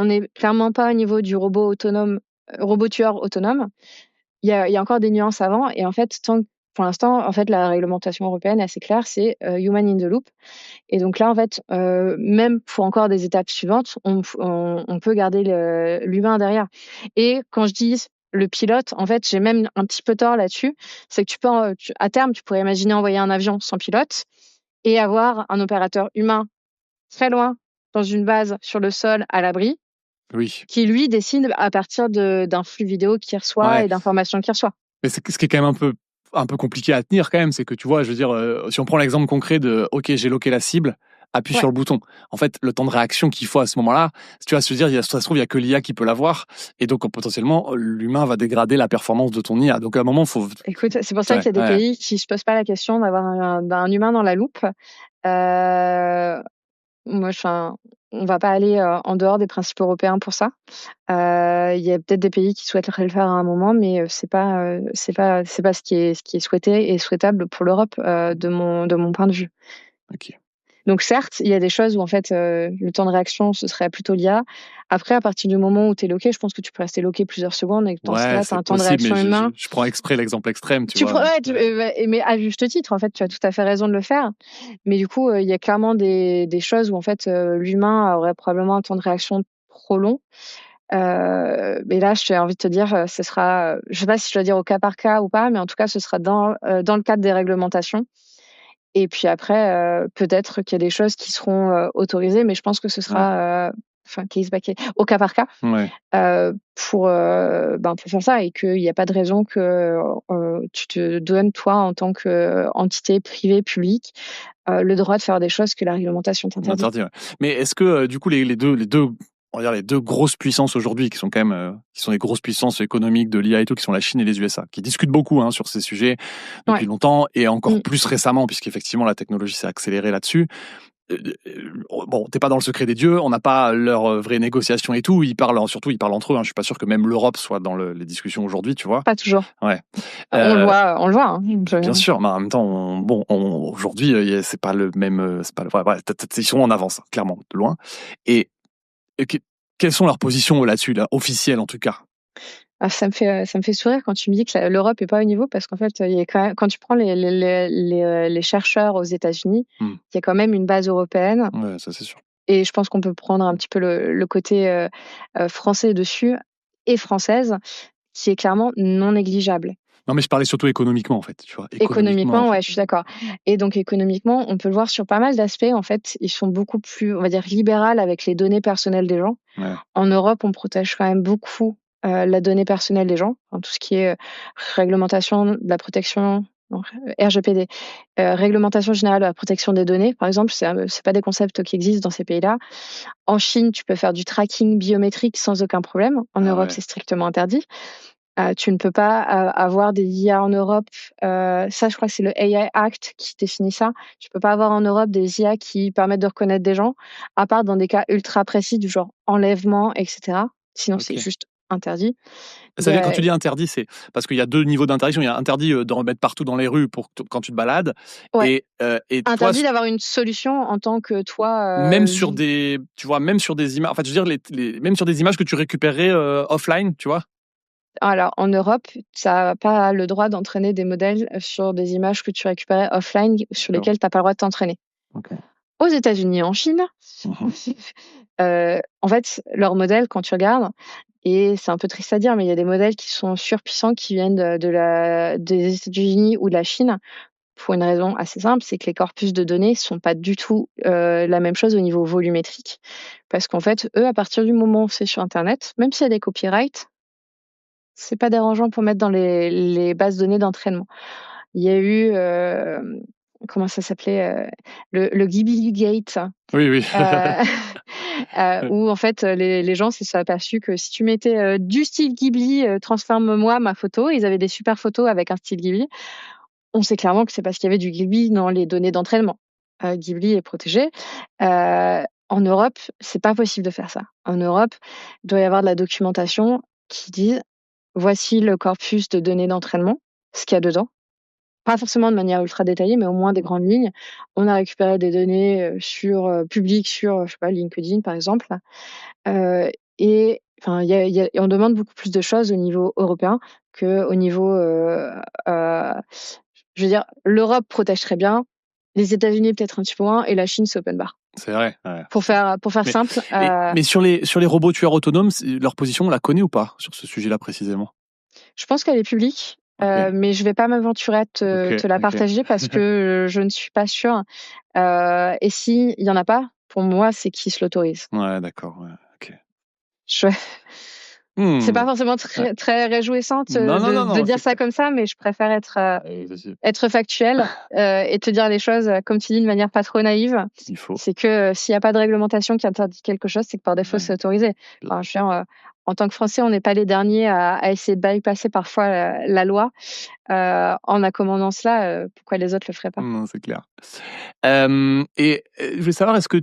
On n'est clairement pas au niveau du robot autonome, robot tueur autonome. Il y a encore des nuances avant et en fait, pour l'instant, en fait, la réglementation européenne est assez claire, c'est, human in the loop et donc là, en fait, même pour encore des étapes suivantes, on peut garder l'humain derrière et quand je dis le pilote, en fait, j'ai même un petit peu tort là-dessus. C'est que tu peux à terme, tu pourrais imaginer envoyer un avion sans pilote et avoir un opérateur humain très loin, dans une base sur le sol à l'abri, Oui. qui lui décide à partir d'un flux vidéo qu'il reçoit Ouais. et d'informations qu'il reçoit. Mais ce qui est quand même un peu compliqué à tenir quand même, c'est que tu vois, je veux dire, si on prend l'exemple concret de OK, j'ai loqué la cible, appuie Ouais. sur le bouton. En fait, le temps de réaction qu'il faut à ce moment-là, tu vois, se dire, ça se trouve, il y a que l'IA qui peut l'avoir, et donc potentiellement, l'humain va dégrader la performance de ton IA. Donc à un moment, faut. Écoute, c'est pour ça Ouais, qu'il y a des ouais, pays qui se posent pas la question d'avoir un humain dans la loupe. Moi, enfin, on va pas aller, en dehors des principes européens pour ça. Il y a peut-être des pays qui souhaiteraient le faire à un moment, mais c'est pas ce qui est souhaité et souhaitable pour l'Europe, de mon point de vue. OK. Donc certes, il y a des choses où en fait, le temps de réaction, ce serait plutôt l'IA. Après, à partir du moment où tu es loqué, je pense que tu peux rester loqué plusieurs secondes et que dans ce Ouais, cas-là, tu as c'est un temps de possible, mais réaction humain. je prends exprès l'exemple extrême, tu Tu vois, prends mais ouais, ouais. mais à juste titre, en fait, tu as tout à fait raison de le faire. Mais du coup, il y a clairement des choses où en fait, l'humain aurait probablement un temps de réaction trop long. Mais là, j'ai envie de te dire, ce sera, je sais pas si je dois dire au cas par cas ou pas, mais en tout cas, ce sera dans le cadre des réglementations. Et puis après, peut-être qu'il y a des choses qui seront autorisées, mais je pense que ce sera case by case, au cas par cas, Ouais. pour faire ça, et qu'il n'y a pas de raison que tu te donnes, toi, en tant qu'entité privée, publique, le droit de faire des choses que la réglementation t'interdit. Interdit, ouais. Mais est-ce que du coup les deux on va dire les deux grosses puissances aujourd'hui qui sont quand même qui sont les grosses puissances économiques de l'IA et tout, qui sont la Chine et les USA, qui discutent beaucoup sur ces sujets depuis Ouais. longtemps et encore plus récemment, puisqu'effectivement la technologie s'est accélérée là-dessus. Bon, t'es pas dans le secret des dieux, on n'a pas leur vraie négociation et tout. Ils parlent entre eux. Je suis pas sûr que même l'Europe soit dans les discussions aujourd'hui, tu vois. Pas toujours. Ouais. On le voit. Bien sûr, mais en même temps, aujourd'hui, c'est pas le même, c'est pas le. Ouais, ils sont en avance, clairement, de loin. Et quelles sont leurs positions là-dessus, là, officielles en tout cas? Ça me fait sourire quand tu me dis que l'Europe est pas au niveau, parce qu'en fait, il y a quand même, quand tu prends les chercheurs aux États-Unis, il y a quand même une base européenne. Ouais, ça c'est sûr. Et je pense qu'on peut prendre un petit peu le côté français dessus, et française, qui est clairement non négligeable. Non, mais je parlais surtout économiquement, en fait, tu vois. Économiquement, en ouais, fait. je suis d'accord. Et donc économiquement, on peut le voir sur pas mal d'aspects. En fait, ils sont beaucoup plus, on va dire, libéral avec les données personnelles des gens. Ouais. En Europe, on protège quand même beaucoup la donnée personnelle des gens, tout ce qui est réglementation de la protection, donc, RGPD, réglementation générale de la protection des données, par exemple, c'est pas des concepts qui existent dans ces pays-là. En Chine, tu peux faire du tracking biométrique sans aucun problème. En Europe, c'est strictement interdit. Tu ne peux pas avoir des IA en Europe. Ça, je crois que c'est le AI Act qui définit ça. Tu peux pas avoir en Europe des IA qui permettent de reconnaître des gens, à part dans des cas ultra précis du genre enlèvement, etc. Sinon, c'est juste interdit. Ça veut dire, quand tu dis interdit, c'est parce qu'il y a deux niveaux d'interdiction. Il y a interdit d'en mettre partout dans les rues quand tu te balades. Ouais. Et interdit toi, d'avoir une solution en tant que toi. même sur des images. En fait, je veux dire, même sur des images que tu récupérerais offline, tu vois. Alors, en Europe, tu n'as pas le droit d'entraîner des modèles sur des images que tu récupérais offline, sur lesquelles tu n'as pas le droit de t'entraîner. Okay. Aux États-Unis et en Chine, en fait, leurs modèles, quand tu regardes, et c'est un peu triste à dire, mais il y a des modèles qui sont surpuissants, qui viennent des États-Unis ou de la Chine, pour une raison assez simple, c'est que les corpus de données sont pas du tout la même chose au niveau volumétrique. Parce qu'en fait, eux, à partir du moment où c'est sur Internet, même s'il y a des copyrights, c'est pas dérangeant pour mettre dans les bases de données d'entraînement. Il y a eu, comment ça s'appelait, le Ghibli Gate. Oui. Où en fait les gens se sont aperçus que si tu mettais du style Ghibli, transforme-moi ma photo, ils avaient des super photos avec un style Ghibli. On sait clairement que c'est parce qu'il y avait du Ghibli dans les données d'entraînement. Ghibli est protégé. En Europe, c'est pas possible de faire ça. En Europe, il doit y avoir de la documentation qui dit voici le corpus de données d'entraînement, ce qu'il y a dedans. Pas forcément de manière ultra détaillée, mais au moins des grandes lignes. On a récupéré des données publiques sur, je sais pas, LinkedIn par exemple. Et enfin, on demande beaucoup plus de choses au niveau européen qu'au niveau. Je veux dire, l'Europe protège très bien, les États-Unis peut-être un petit peu moins, et la Chine c'est open bar. C'est vrai. Ouais. Pour faire simple. Mais sur les robots tueurs autonomes, leur position, on la connaît ou pas sur ce sujet-là précisément? Je pense qu'elle est publique. Mais je vais pas m'aventurer à te la partager parce que je ne suis pas sûre. Et s'il y en a pas, pour moi, c'est qui se l'autorise. Ouais, d'accord. Ouais, ok. C'est pas forcément très réjouissante de dire ça comme ça, mais je préfère être factuelle et te dire les choses, comme tu dis, de manière pas trop naïve. Il faut. C'est que s'il n'y a pas de réglementation qui interdit quelque chose, c'est que par défaut, c'est autorisé. Enfin, je veux dire, en tant que Français, on n'est pas les derniers à essayer de bypasser parfois la loi. En accommodant cela, pourquoi les autres le feraient pas? Non, c'est clair. Et je voulais savoir, est-ce que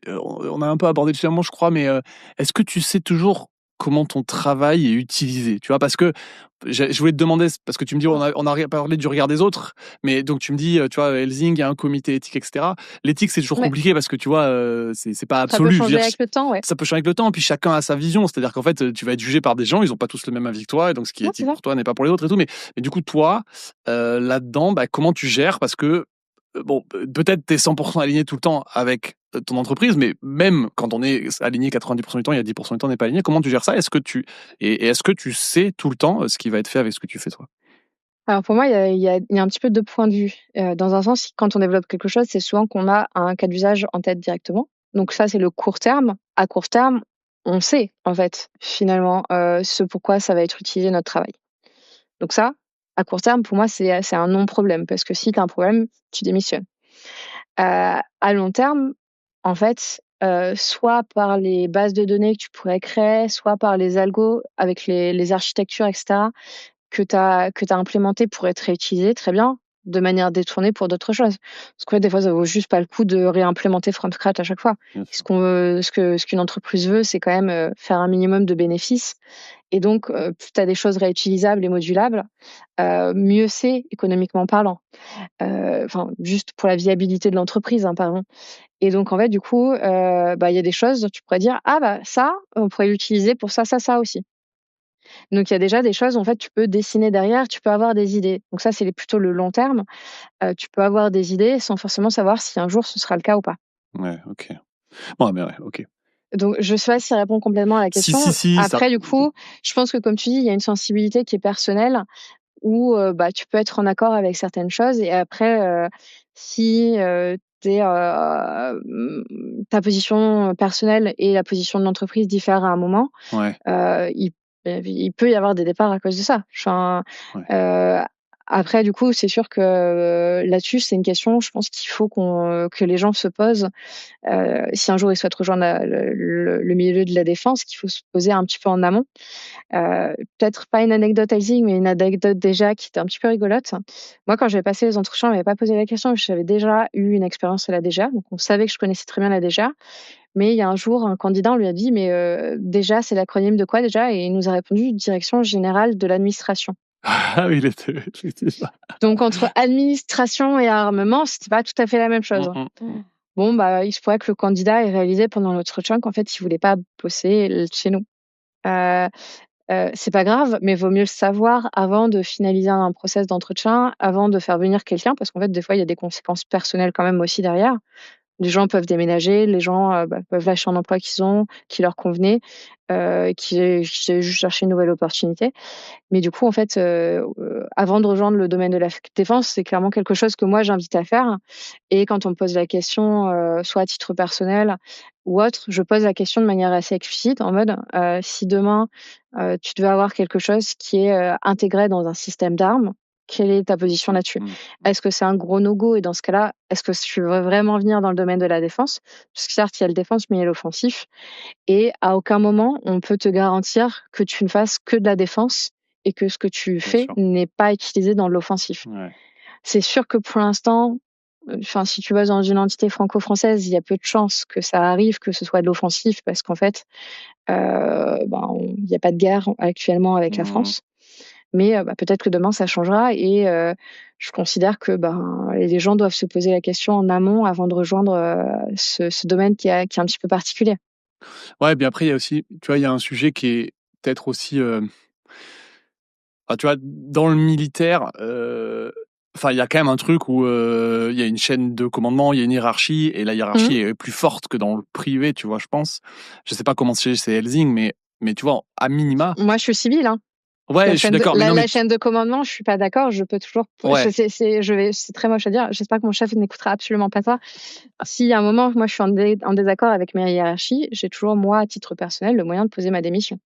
on a un peu abordé le sujet, je crois, mais est-ce que tu sais toujours comment ton travail est utilisé? Tu vois, parce que je voulais te demander, parce que tu me dis, on a parlé du regard des autres, mais donc tu me dis, tu vois, Helsing, il y a un comité éthique, etc. L'éthique, c'est toujours compliqué parce que tu vois, c'est pas absolu. Ça peut changer avec le temps, ouais. Ça peut changer avec le temps, puis chacun a sa vision. C'est-à-dire qu'en fait, tu vas être jugé par des gens, ils n'ont pas tous le même avis que toi, et donc ce qui est éthique pour toi n'est pas pour les autres et tout. Mais du coup, toi, là-dedans, comment tu gères? Parce que bon, peut-être tu es 100% aligné tout le temps avec ton entreprise, mais même quand on est aligné 90% du temps, il y a 10% du temps on n'est pas aligné. Comment tu gères ça? Est-ce que tu sais tout le temps ce qui va être fait avec ce que tu fais toi? Alors pour moi, il y a un petit peu 2 points de vue. Dans un sens, quand on développe quelque chose, c'est souvent qu'on a un cas d'usage en tête directement. Donc ça, c'est le court terme. À court terme, on sait en fait, finalement, ce pourquoi ça va être utilisé notre travail. Donc ça, à court terme, pour moi, c'est un non-problème parce que si tu as un problème, tu démissionnes. À long terme, en fait, soit par les bases de données que tu pourrais créer, soit par les algos avec les architectures et cetera que tu as implémentées pour être réutilisées, très bien, de manière détournée pour d'autres choses. Parce que ouais, des fois, ça vaut juste pas le coup de réimplémenter from scratch à chaque fois. Bien Ce sûr. qu'on veut ce qu'une entreprise veut, c'est quand même, faire un minimum de bénéfices et donc plus tu as des choses réutilisables et modulables, mieux c'est économiquement parlant. Enfin, juste pour la viabilité de l'entreprise, hein, pardon. Et donc en fait, du coup, il y a des choses, tu pourrais dire: «Ah bah ça, on pourrait l'utiliser pour ça, ça, ça aussi». Donc il y a déjà des choses, en fait, tu peux dessiner derrière, tu peux avoir des idées. Donc ça, c'est plutôt le long terme. Tu peux avoir des idées sans forcément savoir si un jour ce sera le cas ou pas. Ouais, OK. Ouais, mais ouais, OK. Donc je sais pas si ça répond complètement à la Si, question. si, si, ça Après, du coup, je pense que comme tu dis, il y a une sensibilité qui est personnelle où, tu peux être en accord avec certaines choses et après, si, ta position personnelle et la position de l'entreprise diffèrent à un moment, ouais, il peut y avoir des départs à cause de ça. Enfin, ouais. heu, après du coup, c'est sûr que, là-dessus, c'est une question, je pense qu'il faut que les gens se posent. Si un jour ils souhaitent rejoindre le milieu de la défense, qu'il faut se poser un petit peu en amont. Peut-être pas une anecdote Heising, mais une anecdote déjà qui était un petit peu rigolote. Moi, quand j'avais passé les entretiens, on m'avait pas posé la question, j'avais déjà eu une expérience à la DGA, donc on savait que je connaissais très bien la DGA. Mais il y a un jour, un candidat, on lui a dit: «Mais, DGA, c'est l'acronyme de quoi déjà?» et il nous a répondu: «Direction générale de l'administration». Ah oui, il était Donc entre administration et armement, c'était pas tout à fait la même chose. Mmh. Bon, bah, il se pourrait que le candidat ait réalisé pendant l'entretien qu'en fait, il voulait pas bosser chez nous. Heu c'est pas grave, mais vaut mieux le savoir avant de finaliser un process d'entretien, avant de faire venir quelqu'un parce qu'en fait, des fois, il y a des conséquences personnelles quand même aussi derrière. Les gens peuvent déménager, les gens, peuvent lâcher un emploi qu'ils ont, qui leur convenait, qui avaient juste cherché une nouvelle opportunité. Mais du coup, en fait, avant de rejoindre le domaine de la défense, c'est clairement quelque chose que moi j'invite à faire et quand on me pose la question, soit à titre personnel ou autre, je pose la question de manière assez explicite en mode, si demain, tu devais avoir quelque chose qui est, intégré dans un système d'armes, quelle est ta position là-dessus? Mmh. Est-ce que c'est un gros no-go et dans ce cas-là, est-ce que tu veux vraiment venir dans le domaine de la défense? Parce que certes, il y a le défense, mais il y a l'offensif et à aucun moment on peut te garantir que tu ne fasses que de la défense et que ce que tu Bien fais sûr. n'est pas utilisé dans l'offensif. Ouais. C'est sûr que pour l'instant, enfin, si tu vas dans une entité franco-française, il y a peu de chances que ça arrive, que ce soit de l'offensif parce qu'en fait, il y a pas de guerre actuellement avec la Mmh. France. Mais, peut-être que demain ça changera et je considère que, les gens doivent se poser la question en amont avant de rejoindre, ce domaine qui est un petit peu particulier. Ouais, bien après, il y a aussi, tu vois, il y a un sujet qui est peut-être aussi, tu vois, dans le militaire, enfin, il y a quand même un truc où, il y a une chaîne de commandement, il y a une hiérarchie et la Mmh. hiérarchie est plus forte que dans le privé, tu vois, je pense. Je sais pas comment c'est chez Helsing, mais tu vois, à minima Moi, je suis civile, hein. ouais, je suis d'accord, mais non, mais La chaîne de commandement, je suis pas d'accord, je peux toujours ouais, c'est très moche à dire, j'espère que mon chef n'écoutera absolument pas ça. Si à un moment, moi, je suis en désaccord avec ma hiérarchie, j'ai toujours, moi, à titre personnel, le moyen de poser ma démission.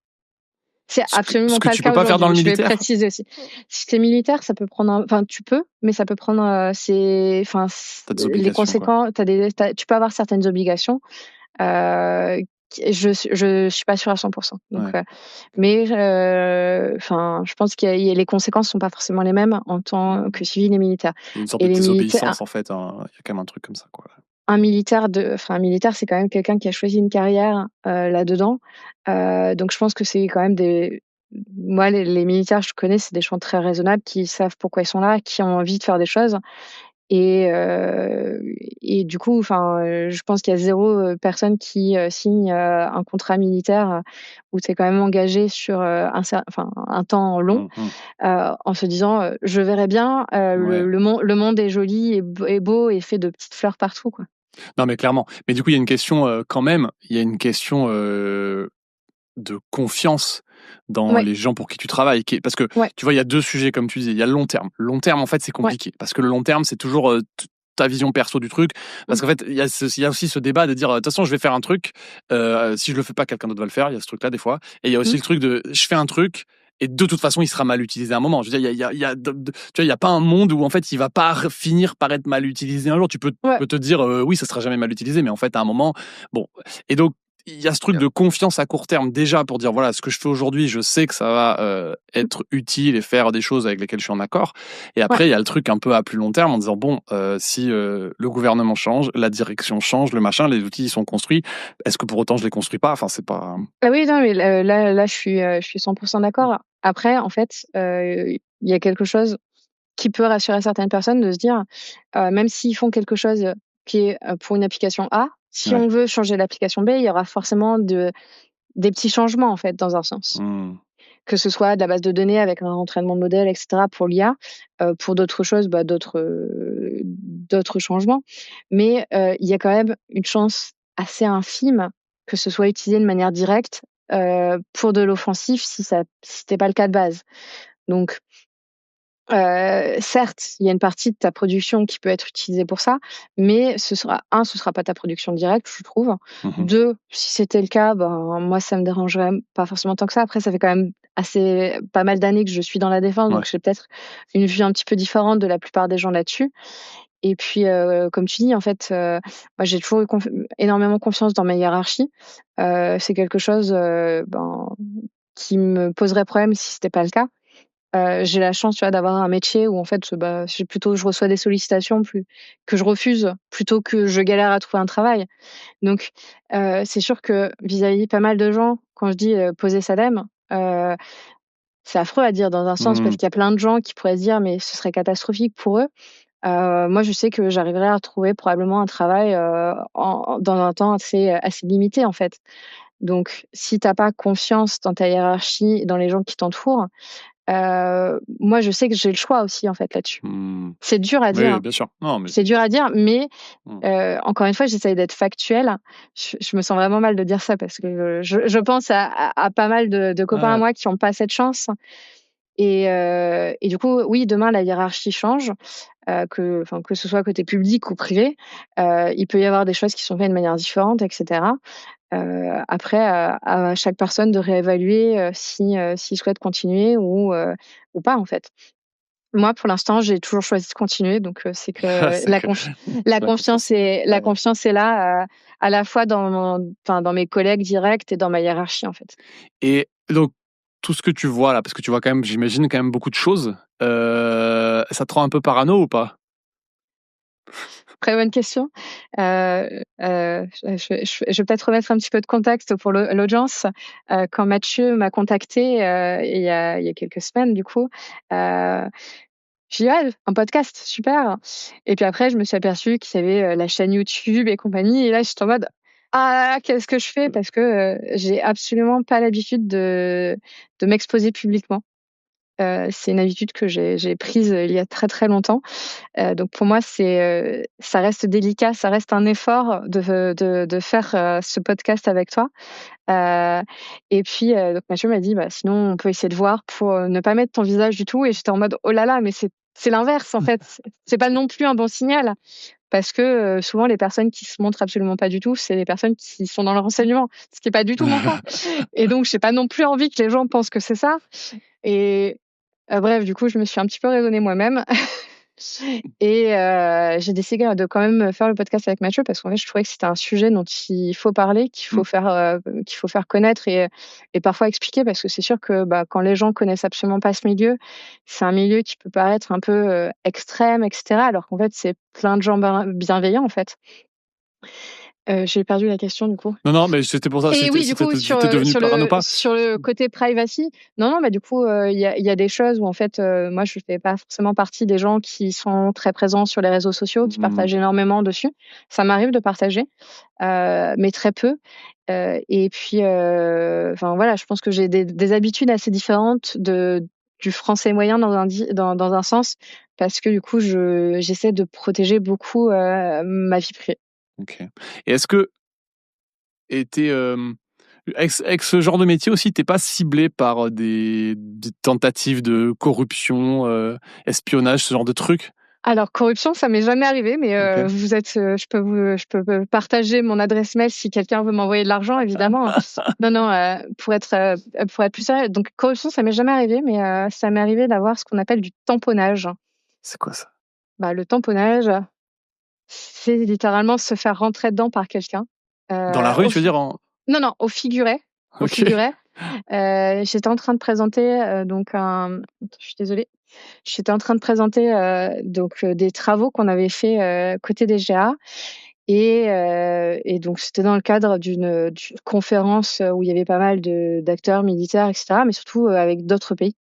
C'est ce absolument que pas le tu peux cas pas faire dans aujourd'hui, le je vais militaire? préciser aussi. Si tu es militaire, ça peut prendre enfin, tu peux, mais ça peut prendre, Tu as des les obligations, quoi. conséquences tu peux avoir certaines obligations, je suis pas sûre à 100. Donc Ouais. mais je pense qu'il y a les conséquences sont pas forcément les mêmes en tant que civil et militaire Il y a une sorte et de les militaires désobéissance, en fait, hein, il y a quand même un truc comme ça, quoi. un militaire, c'est quand même quelqu'un qui a choisi une carrière, là-dedans, donc je pense que c'est quand même des moi, les militaires, je connais, c'est des gens très raisonnables qui savent pourquoi ils sont là, qui ont envie de faire des choses Et du coup, je pense qu'il y a 0 personne qui signe un contrat militaire où tu es quand même engagé sur un temps long, en se disant je verrai bien, Ouais. le monde est joli et beau et fait de petites fleurs partout, quoi. Non, mais clairement. Mais du coup, il y a une question quand même. Il y a une question de confiance dans Ouais, les gens pour qui tu travailles. Parce que, ouais, tu vois, il y a deux sujets, comme tu disais. Il y a le long terme. Le long terme, en fait, c'est ouais. compliqué. Parce que le long terme, c'est toujours ta vision perso du truc. Parce Mmh. qu'en fait, il y a aussi ce débat de dire, de toute façon, je vais faire un truc. Si je le fais pas, quelqu'un d'autre va le faire. Il y a ce truc-là, des fois. Et il y a aussi Mmh. le truc de, je fais un truc. Et de toute façon, il sera mal utilisé à un moment. Je veux dire, tu vois, il y a pas un monde où en fait, il va pas finir par être mal utilisé un jour. Tu Ouais. peux te dire, oui, ça sera jamais mal utilisé, mais en fait, à un moment, bon. Et donc, il y a ce truc de confiance à court terme déjà pour dire voilà, ce que je fais aujourd'hui, je sais que ça va être utile et faire des choses avec lesquelles je suis en accord. Et Ouais. après, il y a le truc un peu à plus long terme en disant bon, si le gouvernement change, la direction change, le machin, les outils ils sont construits, est-ce que pour autant je les construis pas? Enfin, c'est pas. Ah oui, non, mais là, je suis 100 d'accord. Après, en fait, il y a quelque chose qui peut rassurer certaines personnes de se dire, même s'ils font quelque chose qui est, pour une application A, si Ouais. on veut changer l'application B, il y aura forcément des petits changements, en fait, dans un sens. Mmh. Que ce soit de la base de données avec un entraînement de modèle et cetera pour l'IA, pour d'autres choses, d'autres changements. Mais, il y a quand même une chance assez infime que ce soit utilisé de manière directe, pour de l'offensif si c'était pas le cas de base. Donc, certes, il y a une partie de ta production qui peut être utilisée pour ça, mais ce sera pas ta production directe, je trouve. Mmh. 2, si c'était le cas, ben, moi, ça me dérangerait pas forcément tant que ça. Après, ça fait quand même pas mal d'années que je suis dans la défense, Ouais. donc j'ai peut-être une vue un petit peu différente de la plupart des gens là-dessus. Et puis, comme tu dis, en fait, moi, j'ai toujours eu énormément confiance dans ma hiérarchie. C'est quelque chose, qui me poserait problème si c'était pas le cas. J'ai la chance, tu vois, d'avoir un métier où en fait, je reçois des sollicitations que je refuse plutôt que je galère à trouver un travail. Donc, c'est sûr que vis-à-vis pas mal de gens, quand je dis, poser sa dème, c'est affreux à dire dans un sens parce Mmh. qu'il y a plein de gens qui pourraient se dire: «Mais ce serait catastrophique pour eux». Moi, je sais que j'arriverai à trouver probablement un travail, dans un temps assez limité, en fait. Donc si tu as pas confiance dans ta hiérarchie et dans les gens qui t'entourent, moi, je sais que j'ai le choix aussi, en fait, là-dessus. Mmh. C'est dur à dire, Oui, hein. bien sûr. Non, mais. C'est dur à dire, mais Mmh. encore une fois, j'essaye d'être factuelle. Je me sens vraiment mal de dire ça parce que je pense à pas mal de copains à Ouais. moi qui ont pas cette chance et du coup, oui, demain, la hiérarchie change, que ce soit côté public ou privé. Il peut y avoir des choses qui sont faites de manière différente et cetera. Après, à chaque personne de réévaluer, s'il souhaite continuer ou pas, en fait. Moi, pour l'instant, j'ai toujours choisi de continuer, donc c'est que C'est que la la confiance. Ouais. confiance est là, à la fois dans mes collègues directs et dans ma hiérarchie, en fait. Et donc, tout ce que tu vois là, parce que tu vois quand même, j'imagine quand même beaucoup de choses, ça te rend un peu parano ou pas? Très bonne question. Je vais peut-être remettre un petit peu de contexte pour l'audience. Quand Mathieu m'a contactée, il y a quelques semaines du coup, j'ai dit: «Ah, un podcast, super!» Et puis après je me suis aperçue qu'il y avait, la chaîne YouTube et compagnie et là j'étais en mode: «Ah, qu'est-ce que je fais?» parce que, j'ai absolument pas l'habitude de m'exposer publiquement. C'est une habitude que j'ai prise, il y a très, très longtemps. Donc pour moi, ça reste délicat, ça reste un effort de faire, ce podcast avec toi. Heu et puis, donc Mathieu m'a dit: «Bah, sinon on peut essayer de voir pour, ne pas mettre ton visage du tout» et j'étais en mode: «Oh là là, mais c'est l'inverse en fait, c'est pas non plus un bon signal». Parce que, souvent les personnes qui se montrent absolument pas du tout, c'est les personnes qui sont dans le renseignement, ce qui est pas du tout mon cas et donc j'ai pas non plus envie que les gens pensent que c'est ça et bref, du coup, je me suis un petit peu raisonnée moi-même et j'ai décidé de quand même faire le podcast avec Mathieu parce qu'en fait, je trouvais que c'était un sujet dont il faut parler, Mmh. qu'il faut faire connaître et parfois expliquer parce que c'est sûr que, bah, quand les gens connaissent absolument pas ce milieu, c'est un milieu qui peut paraître un peu, extrême et cetera alors qu'en fait, c'est plein de gens bienveillants, en fait J'ai perdu la question du coup. Non, mais c'était pour ça. Et oui, du coup, T'es devenu parano pas. sur le côté privacy, non, bah, du coup, il y a des choses où, en fait, moi, je fais pas forcément partie des gens qui sont très présents sur les réseaux sociaux, qui partagent énormément dessus. Ça m'arrive de partager, mais très peu. Et puis, enfin, voilà, je pense que j'ai des habitudes assez différentes du français moyen dans un sens, parce que du coup, j'essaie de protéger beaucoup ma vie privée. Ok. Et est-ce que avec ce genre de métier aussi, t'es pas ciblé par des tentatives de corruption, espionnage, ce genre de trucs? Alors, corruption, ça m'est jamais arrivé, mais Ok. je peux partager mon adresse mail si quelqu'un veut m'envoyer de l'argent, évidemment. Non, pour être plus sérieux. Donc, corruption, ça m'est jamais arrivé, mais ça m'est arrivé d'avoir ce qu'on appelle du tamponnage. C'est quoi ça? Bah, le tamponnage, c'est littéralement se faire rentrer dedans par quelqu'un. Dans la rue, tu veux dire Non, au figuret. Au Ok. figuret. J'étais en train de présenter je suis désolée. J'étais en train de présenter des travaux qu'on avait fait côté DGA et donc c'était dans le cadre d'une conférence où il y avait pas mal d'acteurs militaires, etc., mais surtout avec d'autres pays.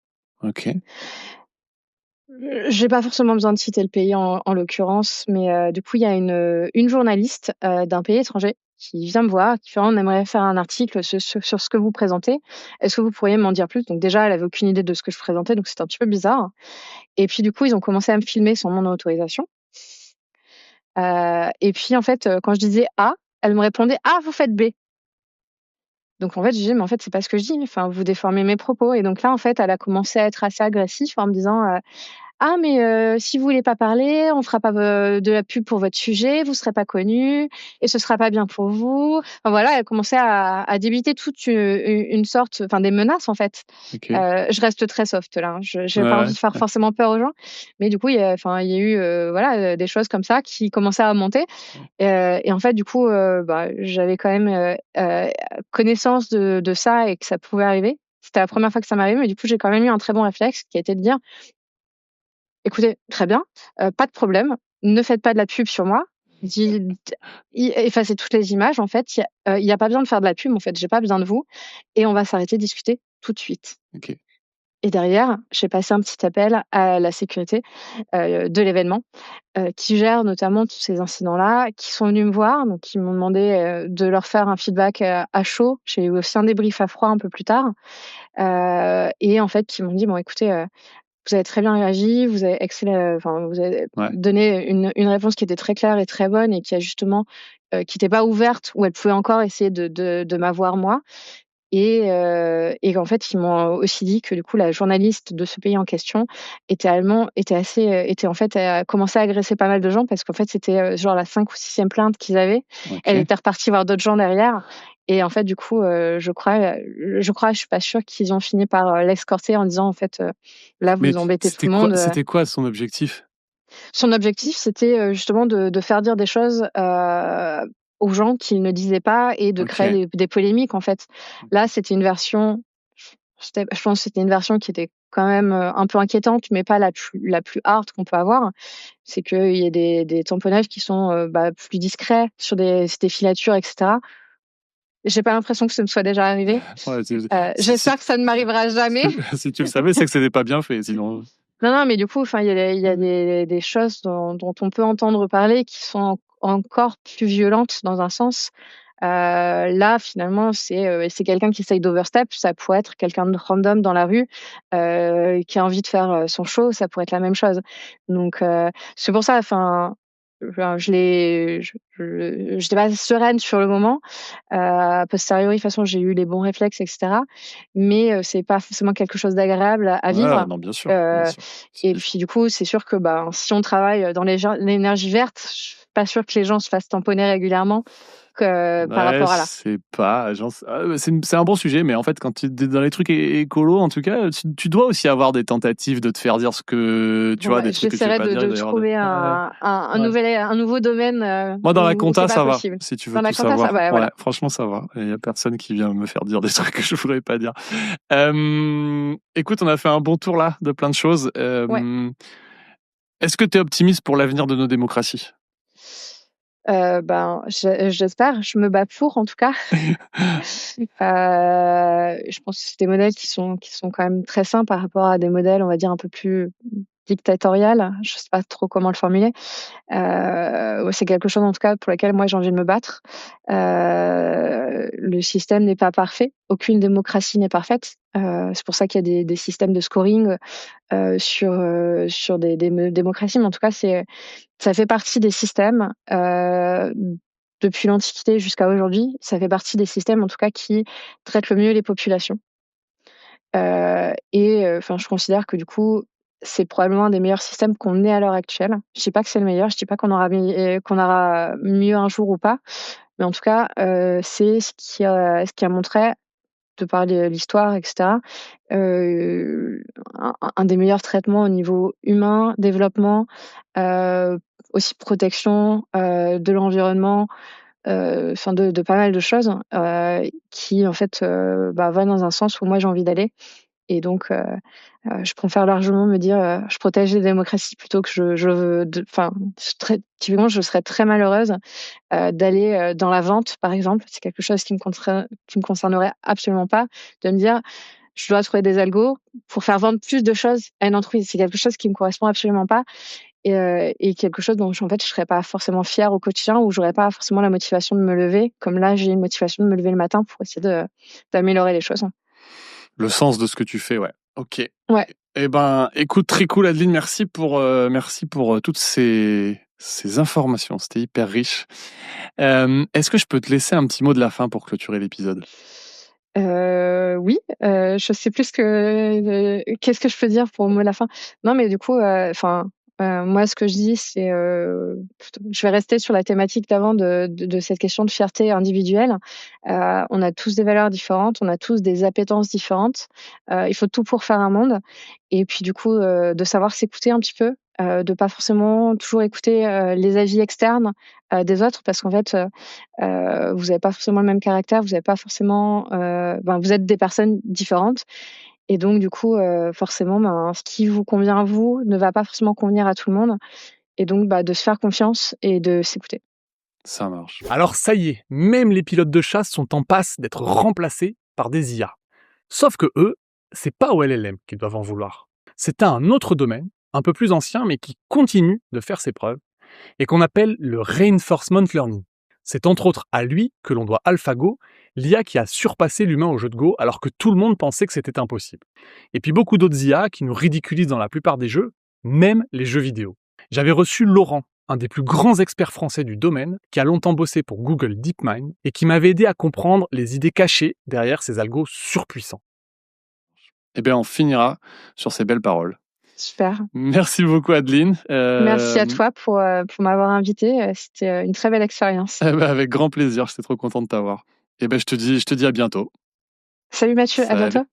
Ok. J'ai pas forcément besoin de citer le pays en l'occurrence, mais du coup il y a une journaliste d'un pays étranger qui vient me voir, qui fait: «On aimerait faire un article sur ce que vous présentez. Est-ce que vous pourriez m'en dire plus?» Donc déjà, elle avait aucune idée de ce que je présentais, donc c'était un petit peu bizarre. Et puis du coup, ils ont commencé à me filmer sans mon autorisation. Et puis en fait, quand je disais A, elle me répondait: «Ah, vous faites B». Donc en fait, je disais: «Mais en fait, c'est pas ce que je dis, enfin, vous déformez mes propos». Et donc là, en fait, elle a commencé à être assez agressive en me disant: «Ah mais si vous voulez pas parler, on fera pas de la pub pour votre sujet, vous serez pas connus et ce sera pas bien pour vous». Enfin voilà, elle commençait à débiter toute une sorte, enfin des menaces en fait. Ok. Je reste très soft là, hein. J'ai pas envie de faire Ouais. forcément peur aux gens, mais du coup, il y a eu, voilà, des choses comme ça qui commençaient à monter. Et en fait, du coup, bah, j'avais quand même connaissance de ça et que ça pouvait arriver. C'était la première fois que ça m'arrivait, mais du coup, j'ai quand même eu un très bon réflexe qui a été de dire: «Écoutez, très bien, pas de problème, ne faites pas de la pub sur moi. Di Effacez toutes les images en fait, il y a pas besoin de faire de la pub en fait, j'ai pas besoin de vous et on va s'arrêter de discuter tout de suite». Ok. Et derrière, j'ai passé un petit appel à la sécurité de l'événement, qui gère notamment tous ces incidents-là, qui sont venus me voir, donc qui m'ont demandé de leur faire un feedback à chaud. J'ai eu aussi un débrief à froid un peu plus tard, et en fait qui m'ont dit: «Bon écoutez, vous avez très bien réagi, vous avez enfin vous avez Ouais. donné une réponse qui était très claire et très bonne et qui a justement, qui était pas ouverte, où elle pouvait encore essayer de m'avoir moi». Et qu'en fait, ils m'ont aussi dit que du coup, la journaliste de ce pays en question était en fait, commençait à agresser pas mal de gens parce qu'en fait, c'était genre la 5 ou 6e plainte qu'ils avaient. Ok. Elle était repartie voir d'autres gens derrière. Et en fait, du coup, je suis pas sûre qu'ils ont fini par l'escorter en disant en fait, là, Mais vous embêtez tout le monde. c'était quoi son objectif? Son objectif, c'était justement de faire dire des choses aux gens qu'il ne disait pas et de créer Ok. des polémiques, en fait. Là, c'était une version, je pense que c'était une version qui était quand même un peu inquiétante, mais pas la plus hard qu'on peut avoir. C'est qu'il y a des tamponnages qui sont bah, plus discrets sur des filatures, etc. J'ai pas l'impression que ce me soit déjà arrivé. Ouais, J'espère que ça ne m'arrivera jamais. si tu le savais, c'est que c'était pas bien fait, sinon. Non, mais du coup, enfin, il y a des choses dont on peut entendre parler qui sont encore plus violentes dans un sens. Là, finalement, c'est quelqu'un qui essaye d'overstep. Ça pourrait être quelqu'un de random dans la rue, qui a envie de faire, son show, ça pourrait être la même chose. Donc c'est pour ça, enfin, j'étais pas sereine sur le moment. A posteriori, de toute façon, j'ai eu les bons réflexes et cetera. Mais c'est pas forcément quelque chose d'agréable à Ouais, vivre. non, bien sûr, bien Heu sûr. C'est et évident. puis du coup, c'est sûr que, bah, si on travaille dans l'énergie verte, je suis pas sûre que les gens se fassent tamponner régulièrement par Ouais, rapport à là. c'est pas, c'est un bon sujet, mais en fait, quand tu es dans les trucs écolos, en tout cas, tu dois aussi avoir des tentatives de te faire dire ce que, tu Bon, vois, bah, des trucs que tu veux j'essaierai pas dire, il de doit y avoir trouver ouais, ouais. un nouveau domaine, Moi, dans la où c'est compta, pas ça va, possible. si tu veux Dans la tout compta, ça savoir. ouais, Ouais, voilà. franchement, ça va. Il y a personne qui vient me faire dire des trucs que je voudrais pas dire. Écoute, on a fait un bon tour là de plein de choses. Ouais. Est-ce que tu es optimiste pour l'avenir de nos démocraties? J'espère, je me bats pour en tout cas. Je pense que c'est des modèles qui sont quand même très sains par rapport à des modèles, on va dire, un peu plus dictatorial. Je sais pas trop comment le formuler. Ouais, c'est quelque chose en tout cas pour lequel moi j'ai envie de me battre. Le système n'est pas parfait, aucune démocratie n'est parfaite. C'est pour ça qu'il y a des systèmes de scoring sur des démocraties, mais en tout cas ça fait partie des systèmes depuis l'Antiquité jusqu'à aujourd'hui. Ça fait partie des systèmes en tout cas qui traitent le mieux les populations. Enfin, je considère que du coup, c'est probablement un des meilleurs systèmes qu'on ait à l'heure actuelle. Je dis pas que c'est le meilleur, je dis pas qu'on aura mieux un jour ou pas, mais en tout cas, c'est ce qui a montré, de par l'histoire et cetera, un des meilleurs traitements au niveau humain, développement, aussi protection, de l'environnement, enfin de pas mal de choses, qui en fait, va dans un sens où moi j'ai envie d'aller. Et donc, je préfère largement me dire, je protège les démocraties plutôt que enfin, typiquement, je serais très malheureuse d'aller dans la vente, par exemple. C'est quelque chose qui me concernerait absolument pas. De me dire, je dois trouver des algos pour faire vendre plus de choses à une entreprise. C'est quelque chose qui me correspond absolument pas et quelque chose dont en fait je serais pas forcément fière au quotidien, ou j'aurais pas forcément la motivation de me lever. Comme là, j'ai une motivation de me lever le matin pour essayer d'améliorer les choses. Le sens de ce que tu fais, ouais. Ok. Ouais. Eh ben, écoute, très cool, Adeline. Merci pour toutes ces informations. C'était hyper riche. Est-ce que je peux te laisser un petit mot de la fin pour clôturer l'épisode? Oui, je sais plus qu'est-ce que je peux dire pour le mot de la fin? Non, mais du coup, moi, ce que je dis, c'est, je vais rester sur la thématique d'avant de cette question de fierté individuelle. On a tous des valeurs différentes, on a tous des appétences différentes. Il faut tout pour faire un monde, et puis du coup, de savoir s'écouter un petit peu, de pas forcément toujours écouter, les avis externes, des autres, parce qu'en fait, vous n'avez pas forcément le même caractère, vous avez pas forcément, vous êtes des personnes différentes, et donc du coup, forcément, ce qui vous convient à vous ne va pas forcément convenir à tout le monde, et donc de se faire confiance et de s'écouter. Ça marche. Alors ça y est, même les pilotes de chasse sont en passe d'être remplacés par des IA. Sauf que eux, c'est pas au LLM qu'ils doivent en vouloir. C'est un autre domaine, un peu plus ancien, mais qui continue de faire ses preuves, et qu'on appelle le reinforcement learning. C'est entre autres à lui que l'on doit AlphaGo, l'IA qui a surpassé l'humain au jeu de Go alors que tout le monde pensait que c'était impossible. Et puis beaucoup d'autres IA qui nous ridiculisent dans la plupart des jeux, même les jeux vidéo. J'avais reçu Laurent, un des plus grands experts français du domaine, qui a longtemps bossé pour Google DeepMind et qui m'avait aidé à comprendre les idées cachées derrière ces algos surpuissants. Eh bien, on finira sur ces belles paroles. Super. Merci beaucoup, Adeline. Merci à toi pour m'avoir invitée, c'était, une très belle expérience. Avec grand plaisir, j'étais trop content de t'avoir. Eh ben, je te dis à bientôt. Salut Mathieu, à Salut. bientôt.